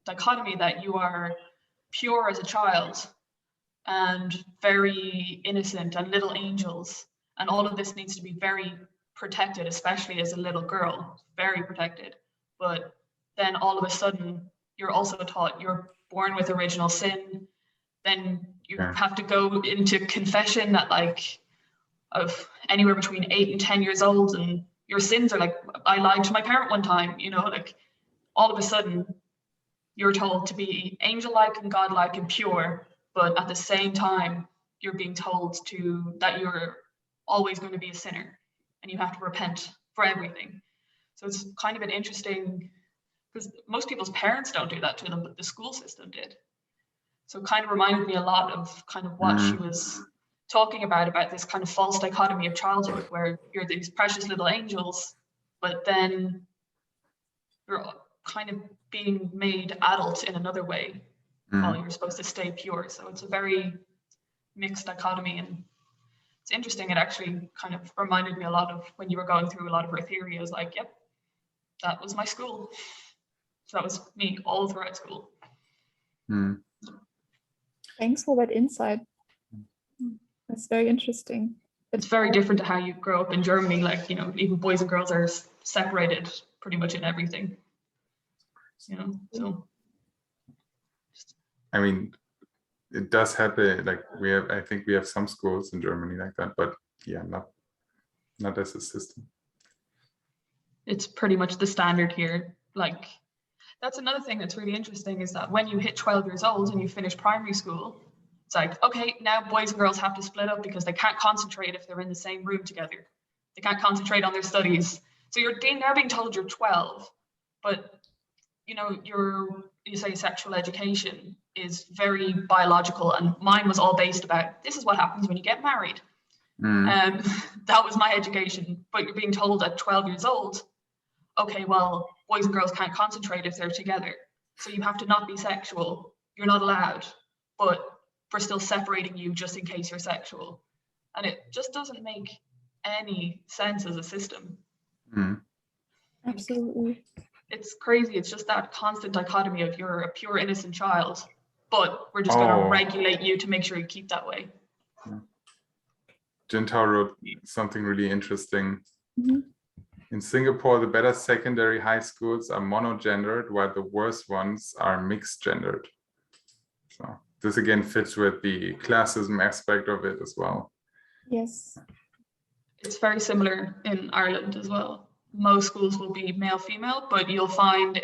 dichotomy that you are pure as a child and very innocent and little angels, and all of this needs to be very protected, especially as a little girl, very protected. But then all of a sudden you're also taught you're born with original sin, then you have to go into confession at like of anywhere between 8 and 10 years old, and your sins are like, I lied to my parent one time, like all of a sudden you're told to be angel-like and godlike and pure, but at the same time you're being told that you're always going to be a sinner and you have to repent for everything. So it's kind of an interesting, because most people's parents don't do that to them, but the school system did. So it kind of reminded me a lot of kind of what she was talking about this kind of false dichotomy of childhood, where you're these precious little angels, but then you're kind of being made adult in another way while you're supposed to stay pure. So it's a very mixed dichotomy, and it's interesting. It actually kind of reminded me a lot of when you were going through a lot of her theory. I was like, yep, that was my school. So that was me all throughout school. Thanks for that insight. That's very interesting. It's very different to how you grow up in Germany. Like, even boys and girls are separated pretty much in everything. So. I mean, it does happen. Like I think we have some schools in Germany like that, but yeah, not as a system. It's pretty much the standard here. Like, that's another thing that's really interesting, is that when you hit 12 years old and you finish primary school, it's like, okay, now boys and girls have to split up because they can't concentrate if they're in the same room together. They can't concentrate on their studies. So you're now being told you're 12, but you say sexual education is very biological, and mine was all based about, this is what happens when you get married. That was my education, but you're being told at 12 years old, okay, well, boys and girls can't concentrate if they're together. So you have to not be sexual. You're not allowed, but we're still separating you just in case you're sexual. And it just doesn't make any sense as a system. Absolutely. It's crazy. It's just that constant dichotomy of you're a pure innocent child, but we're just going to regulate you to make sure you keep that way. Jintao wrote something really interesting. In Singapore, the better secondary high schools are monogendered, while the worst ones are mixed gendered. So this again fits with the classism aspect of it as well. Yes. It's very similar in Ireland as well. Most schools will be male-female, but you'll find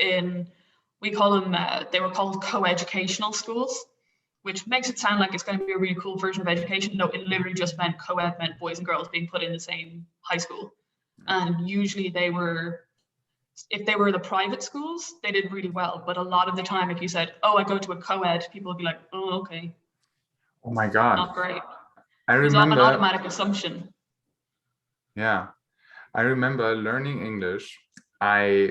we call them, they were called co-educational schools, which makes it sound like it's going to be a really cool version of education. No, it literally just meant co-ed meant boys and girls being put in the same high school. And usually if they were the private schools, they did really well. But a lot of the time, if you said, oh, I go to a co-ed, people would be like, oh, okay. Oh my God. Not great. I remember an automatic assumption. Yeah. I remember learning English. I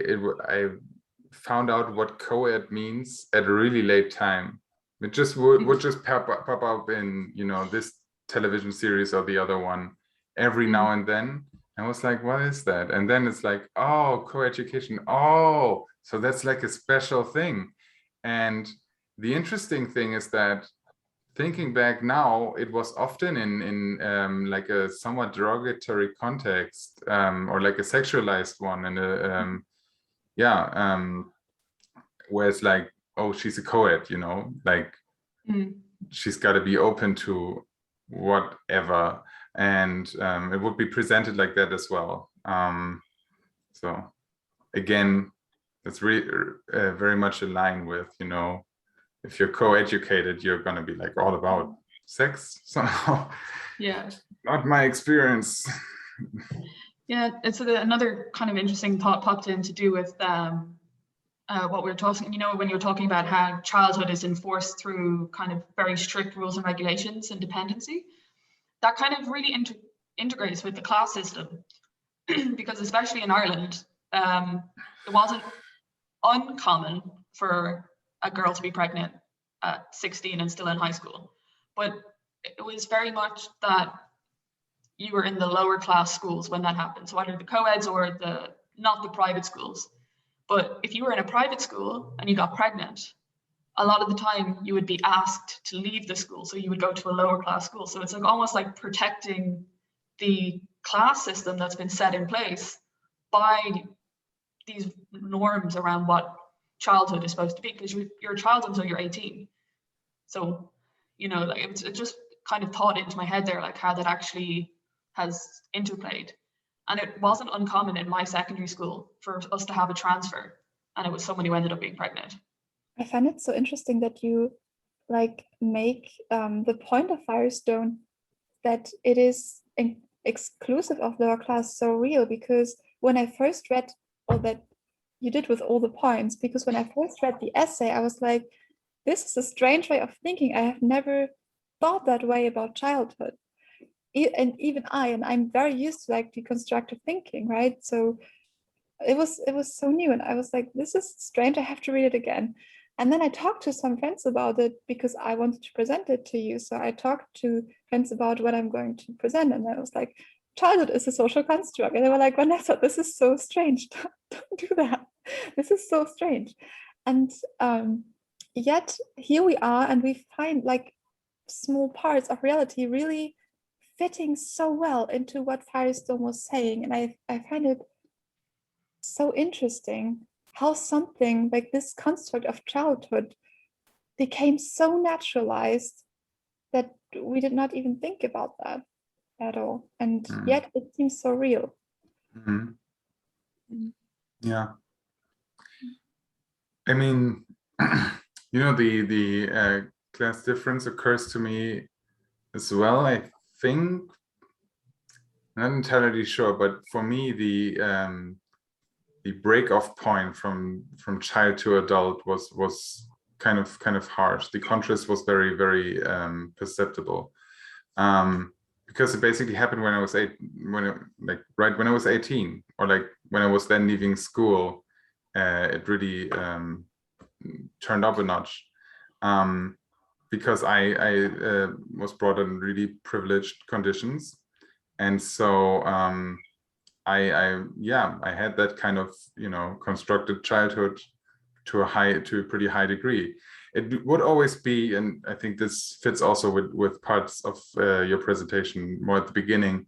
found out what co-ed means at a really late time. It just would just pop up in, you know, this television series or the other one every now and then. I was like, what is that? And then it's like, oh, co-education. Oh, so that's like a special thing. And the interesting thing is that thinking back now, it was often in like a somewhat derogatory context, or like a sexualized one, and where it's like, oh, she's a co-ed, you know, like she's got to be open to whatever, and it would be presented like that as well. So again, it's really very much aligned with, you know, if you're co-educated, you're going to be like all about sex somehow. Yeah. Not my experience. Yeah, it's another kind of interesting thought popped in to do with what we were talking, you know, when you're talking about how childhood is enforced through kind of very strict rules and regulations and dependency, that kind of really integrates with the class system. Because especially in Ireland, it wasn't uncommon for a girl to be pregnant at 16 and still in high school. But it was very much that you were in the lower class schools when that happened. So either the co-eds or not the private schools. But if you were in a private school and you got pregnant, a lot of the time you would be asked to leave the school. So you would go to a lower class school. So it's like almost like protecting the class system that's been set in place by these norms around what childhood is supposed to be, because you're a child until you're 18. So, you know, like it just kind of thought into my head there, like how that actually has interplayed. And it wasn't uncommon in my secondary school for us to have a transfer, and it was someone who ended up being pregnant. I find it so interesting that you like make the point of Firestone that it is exclusive of lower class so real, because when I first read all that you did with all the points, because when I first read the essay, I was like, this is a strange way of thinking. I have never thought that way about childhood. And even I'm very used to like deconstructive thinking, right? So it was so new, and I was like, this is strange, I have to read it again. And then I talked to some friends about it because I wanted to present it to you. So I talked to friends about what I'm going to present, and I was like, childhood is a social construct. And they were like, Vanessa, this is so strange. Don't do that. This is so strange. And yet here we are, and we find like small parts of reality really fitting so well into what Firestone was saying. And I find it so interesting how something like this construct of childhood became so naturalized that we did not even think about that at all. And yet it seems so real. Yeah. I mean, you know, the class difference occurs to me as well. I think, I'm not entirely sure, but for me, the break-off point from child to adult was kind of harsh. The contrast was very, very perceptible, because it basically happened when I was right when I was 18, or like when I was then leaving school. It really turned up a notch, because I was brought in really privileged conditions, and so I had that kind of, you know, constructed childhood to a pretty high degree. It would always be, and I think this fits also with parts of your presentation more at the beginning,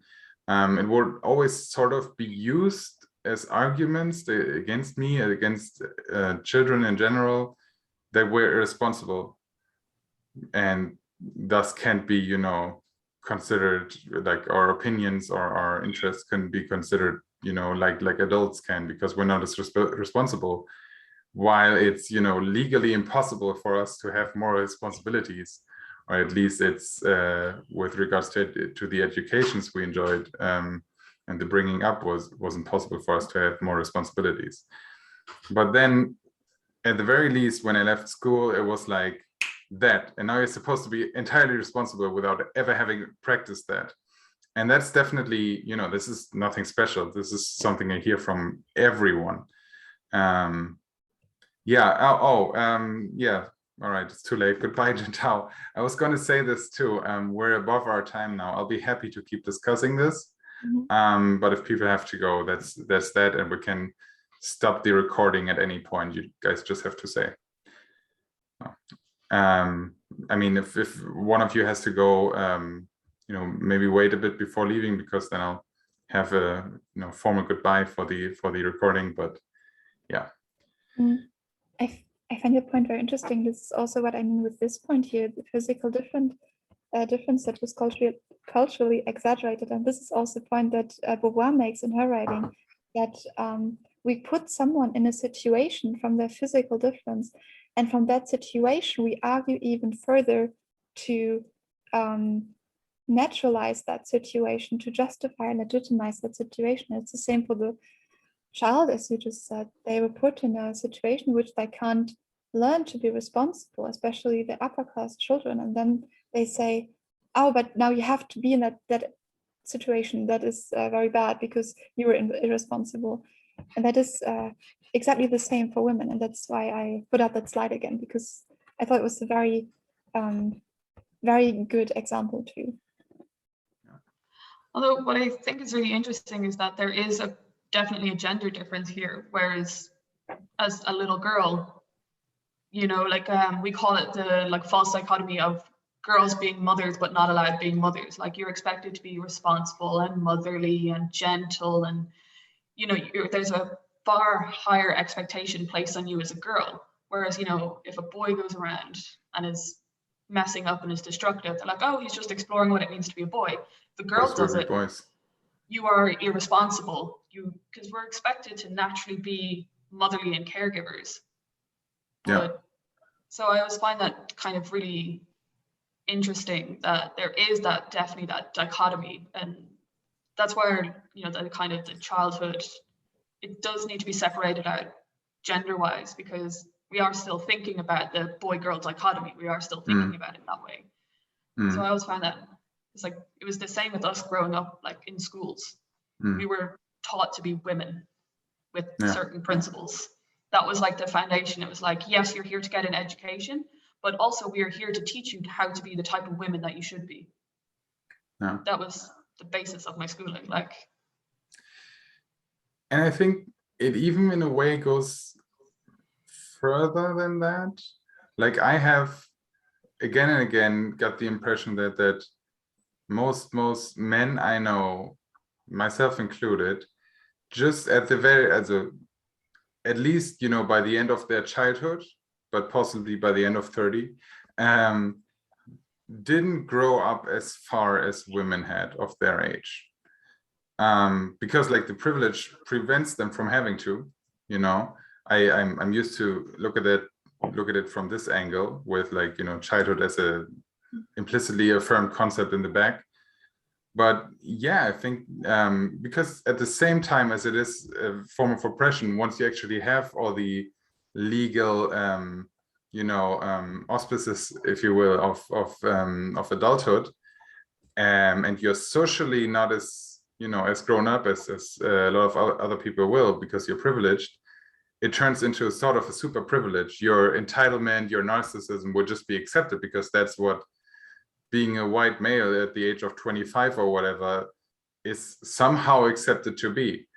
it would always sort of be used as arguments against me, against children in general, that we're irresponsible and thus can't be, you know, considered, like our opinions or our interests can be considered, you know, like adults can, because we're not as responsible, while it's, you know, legally impossible for us to have more responsibilities, or at least it's with regards to the educations we enjoyed, and the bringing up wasn't possible for us to have more responsibilities. But then at the very least, when I left school, it was like that, and now you're supposed to be entirely responsible without ever having practiced that. And that's definitely, you know, this is nothing special. This is something I hear from everyone. Yeah. Yeah. All right. It's too late. Goodbye, Jintao. I was going to say this too. We're above our time now. I'll be happy to keep discussing this. But if people have to go, that's that, and we can stop the recording at any point. You guys just have to say. I mean, if one of you has to go, you know, maybe wait a bit before leaving, because then I'll have a, you know, formal goodbye for the recording. But yeah. I find your point very interesting. This is also what I mean with this point here, the physical difference that was culturally exaggerated. And this is also a point that Beauvoir makes in her writing, that we put someone in a situation from their physical difference, and from that situation, we argue even further to naturalize that situation, to justify and legitimize that situation. It's the same for the child, as you just said. They were put in a situation which they can't learn to be responsible, especially the upper class children. And then they say, oh, but now you have to be in that situation that is very bad because you were irresponsible. And that is exactly the same for women. And that's why I put up that slide again, because I thought it was a very, very good example too. Although what I think is really interesting is that there is definitely a gender difference here, whereas as a little girl, you know, like we call it the like false dichotomy of girls being mothers but not allowed being mothers. Like you're expected to be responsible and motherly and gentle, and you know, there's a far higher expectation placed on you as a girl. Whereas, you know, if a boy goes around and is messing up and is destructive, they're like, oh, he's just exploring what it means to be a boy. The girl does it. Boys. You are irresponsible. Because we're expected to naturally be motherly and caregivers. Yeah. So I always find that kind of really interesting, that there is definitely that dichotomy, and that's where, you know, the kind of the childhood, it does need to be separated out gender-wise, because we are still thinking about the boy-girl dichotomy. We are still thinking about it that way. So I always find that it's like, it was the same with us growing up, like in schools. We were taught to be women with certain principles. That was like the foundation. It was like, yes, you're here to get an education, but also we are here to teach you how to be the type of women that you should be. That was the basis of my schooling. Like, and I think it even in a way goes further than that. Like I have again and again got the impression that most men I know, myself included, just at least, you know, by the end of their childhood, but possibly by the end of 30, didn't grow up as far as women had of their age. Because like the privilege prevents them from having to, you know. I'm used to look at it from this angle, with like, you know, childhood as a implicitly affirmed concept in the back. But yeah, I think because at the same time as it is a form of oppression, once you actually have all the legal you know, auspices, if you will, of adulthood, and you're socially not as, you know, as grown up as a lot of other people will, because you're privileged, it turns into a sort of a super privilege. Your entitlement, your narcissism would just be accepted because that's what being a white male at the age of 25 or whatever is somehow accepted to be.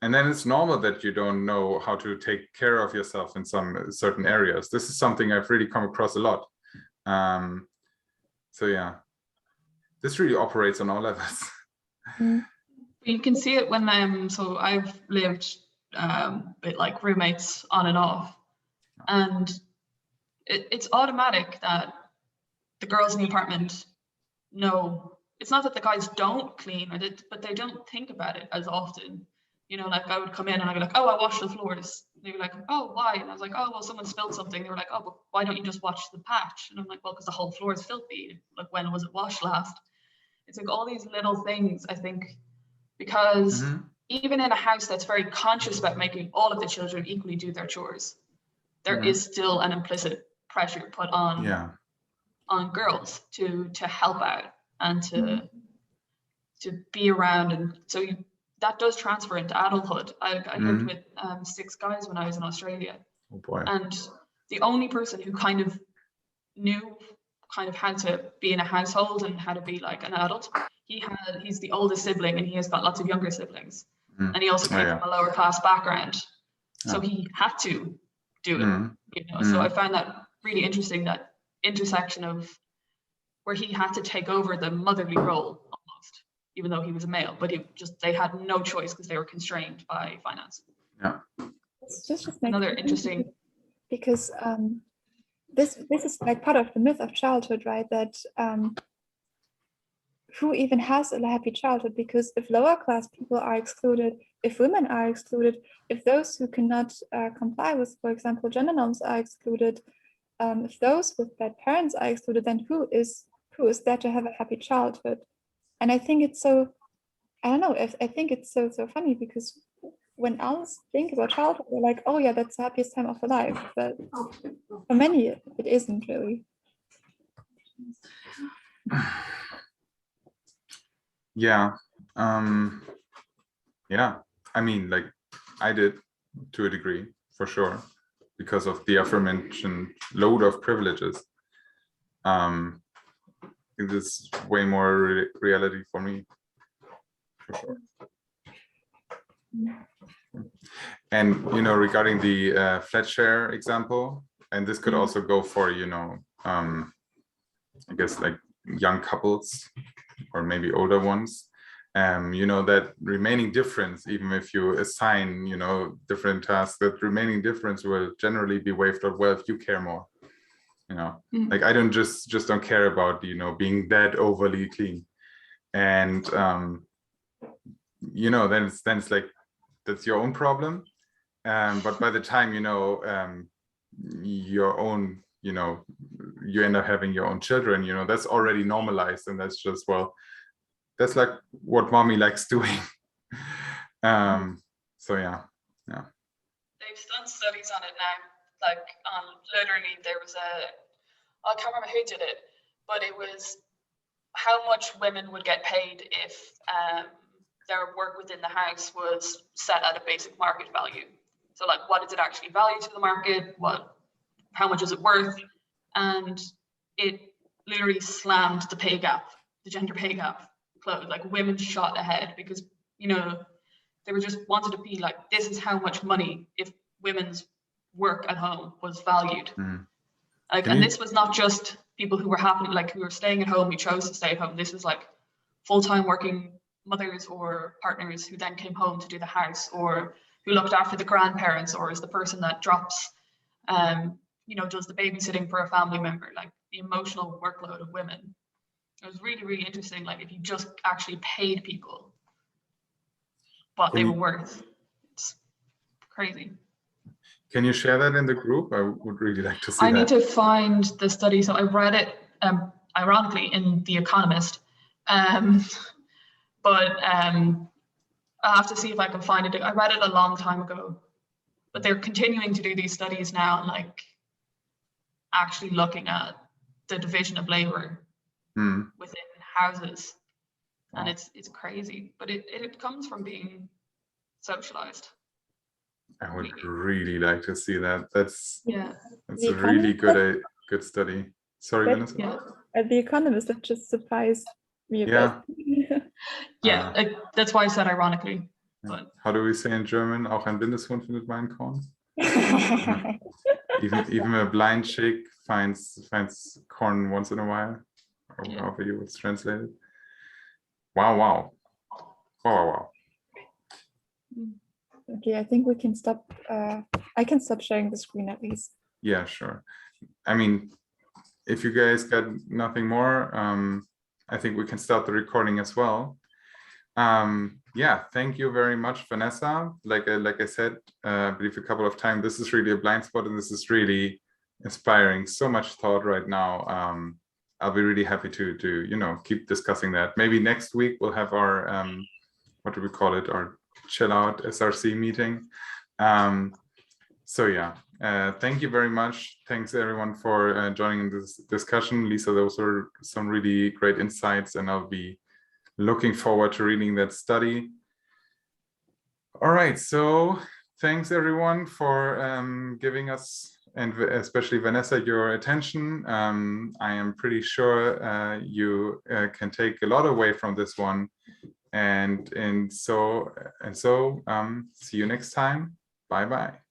And then it's normal that you don't know how to take care of yourself in some certain areas. This is something I've really come across a lot. So yeah, this really operates on all levels. You can see it when so I've lived with like roommates on and off, and it's automatic that the girls in the apartment know. It's not that the guys don't clean, but they don't think about it as often. You know, like I would come in and I'd be like, oh, I washed the floors. They were like, oh, why? And I was like, oh, well, someone spilled something. They were like, oh, but why don't you just wash the patch? And I'm like, well, because the whole floor is filthy. Like, when was it washed last? It's like all these little things, I think, because even in a house that's very conscious about making all of the children equally do their chores, there is still an implicit pressure put on on girls to help out and to be around. And so that does transfer into adulthood. I lived with 6 guys when I was in Australia. Oh boy. And the only person who kind of knew how to be in a household and how to be like an adult, he's the oldest sibling and he has got lots of younger siblings. And he also came from a lower class background. So he had to do it, you know. So I found that really interesting, that intersection of where he had to take over the motherly role almost, even though he was a male, but they had no choice because they were constrained by finance. Yeah. It's just Another interesting, because this is like part of the myth of childhood, right? That who even has a happy childhood? Because if lower class people are excluded, if women are excluded, if those who cannot comply with, for example, gender norms are excluded, if those with bad parents are excluded, then who is there to have a happy childhood? And I think it's so, I don't know, I think it's so funny, because when adults think about childhood, they're like, oh yeah, that's the happiest time of their life. But for many, it isn't really. Yeah. Yeah. I mean, like, I did to a degree, for sure, because of the aforementioned load of privileges. It is way more reality for me, for sure. And, you know, regarding the flat share example, and this could also go for, you know, I guess like young couples or maybe older ones, you know, that remaining difference, even if you assign, you know, different tasks, that remaining difference will generally be waived off. Well, if you care more, you know, like I don't just don't care about, you know, being that overly clean. And, you know, then it's like, that's your own problem. But by the time, you know, your own, you know, you end up having your own children, you know, that's already normalized. And that's just, well, that's like what mommy likes doing. So yeah. They've done studies on it now, like literally there was I can't remember who did it, but it was how much women would get paid if their work within the house was set at a basic market value. So like, what is it actually valued to the market? How much is it worth? And it literally slammed the pay gap, the gender pay gap closed. Like, women shot ahead because, you know, they were just wanted to be like, this is how much money if women's work at home was valued. Like, and this was not just people who were who were staying at home, who chose to stay at home. This was like full-time working mothers or partners who then came home to do the house, or who looked after the grandparents, or is the person that drops, you know, does the babysitting for a family member. Like, the emotional workload of women. It was really, really interesting. Like, if you just actually paid people what they were worth, it's crazy. Can you share that in the group? I would really like to see that. I need to find the study. So I read it, ironically, in The Economist. But I'll have to see if I can find it. I read it a long time ago, but they're continuing to do these studies now, like actually looking at the division of labor within houses. And it's crazy, but it comes from being socialized. I would really like to see that. That's Yeah. a really good study. Sorry, Vanessa. Yeah. The Economist, that just surprised me a bit. Yeah, that's why I said ironically. But how do we say in German? Auch ein blindes Huhn findet Weinkorn. Even a blind chick finds corn once in a while, or however you would translate it. Wow. Okay, I think we can stop. I can stop sharing the screen at least. Yeah, sure. I mean, if you guys got nothing more, I think we can start the recording as well. Yeah, thank you very much, Vanessa. Like I said, I believe a couple of times, this is really a blind spot, and this is really inspiring so much thought right now. I'll be really happy to keep discussing that. Maybe next week we'll have our what do we call it, our chill out SRC meeting. So yeah, thank you very much. Thanks everyone for joining this discussion. Lisa, those were some really great insights, and I'll be looking forward to reading that study. All right, so thanks everyone for giving us, and especially Vanessa, your attention. I am pretty sure you can take a lot away from this one. And so see you next time. Bye-bye.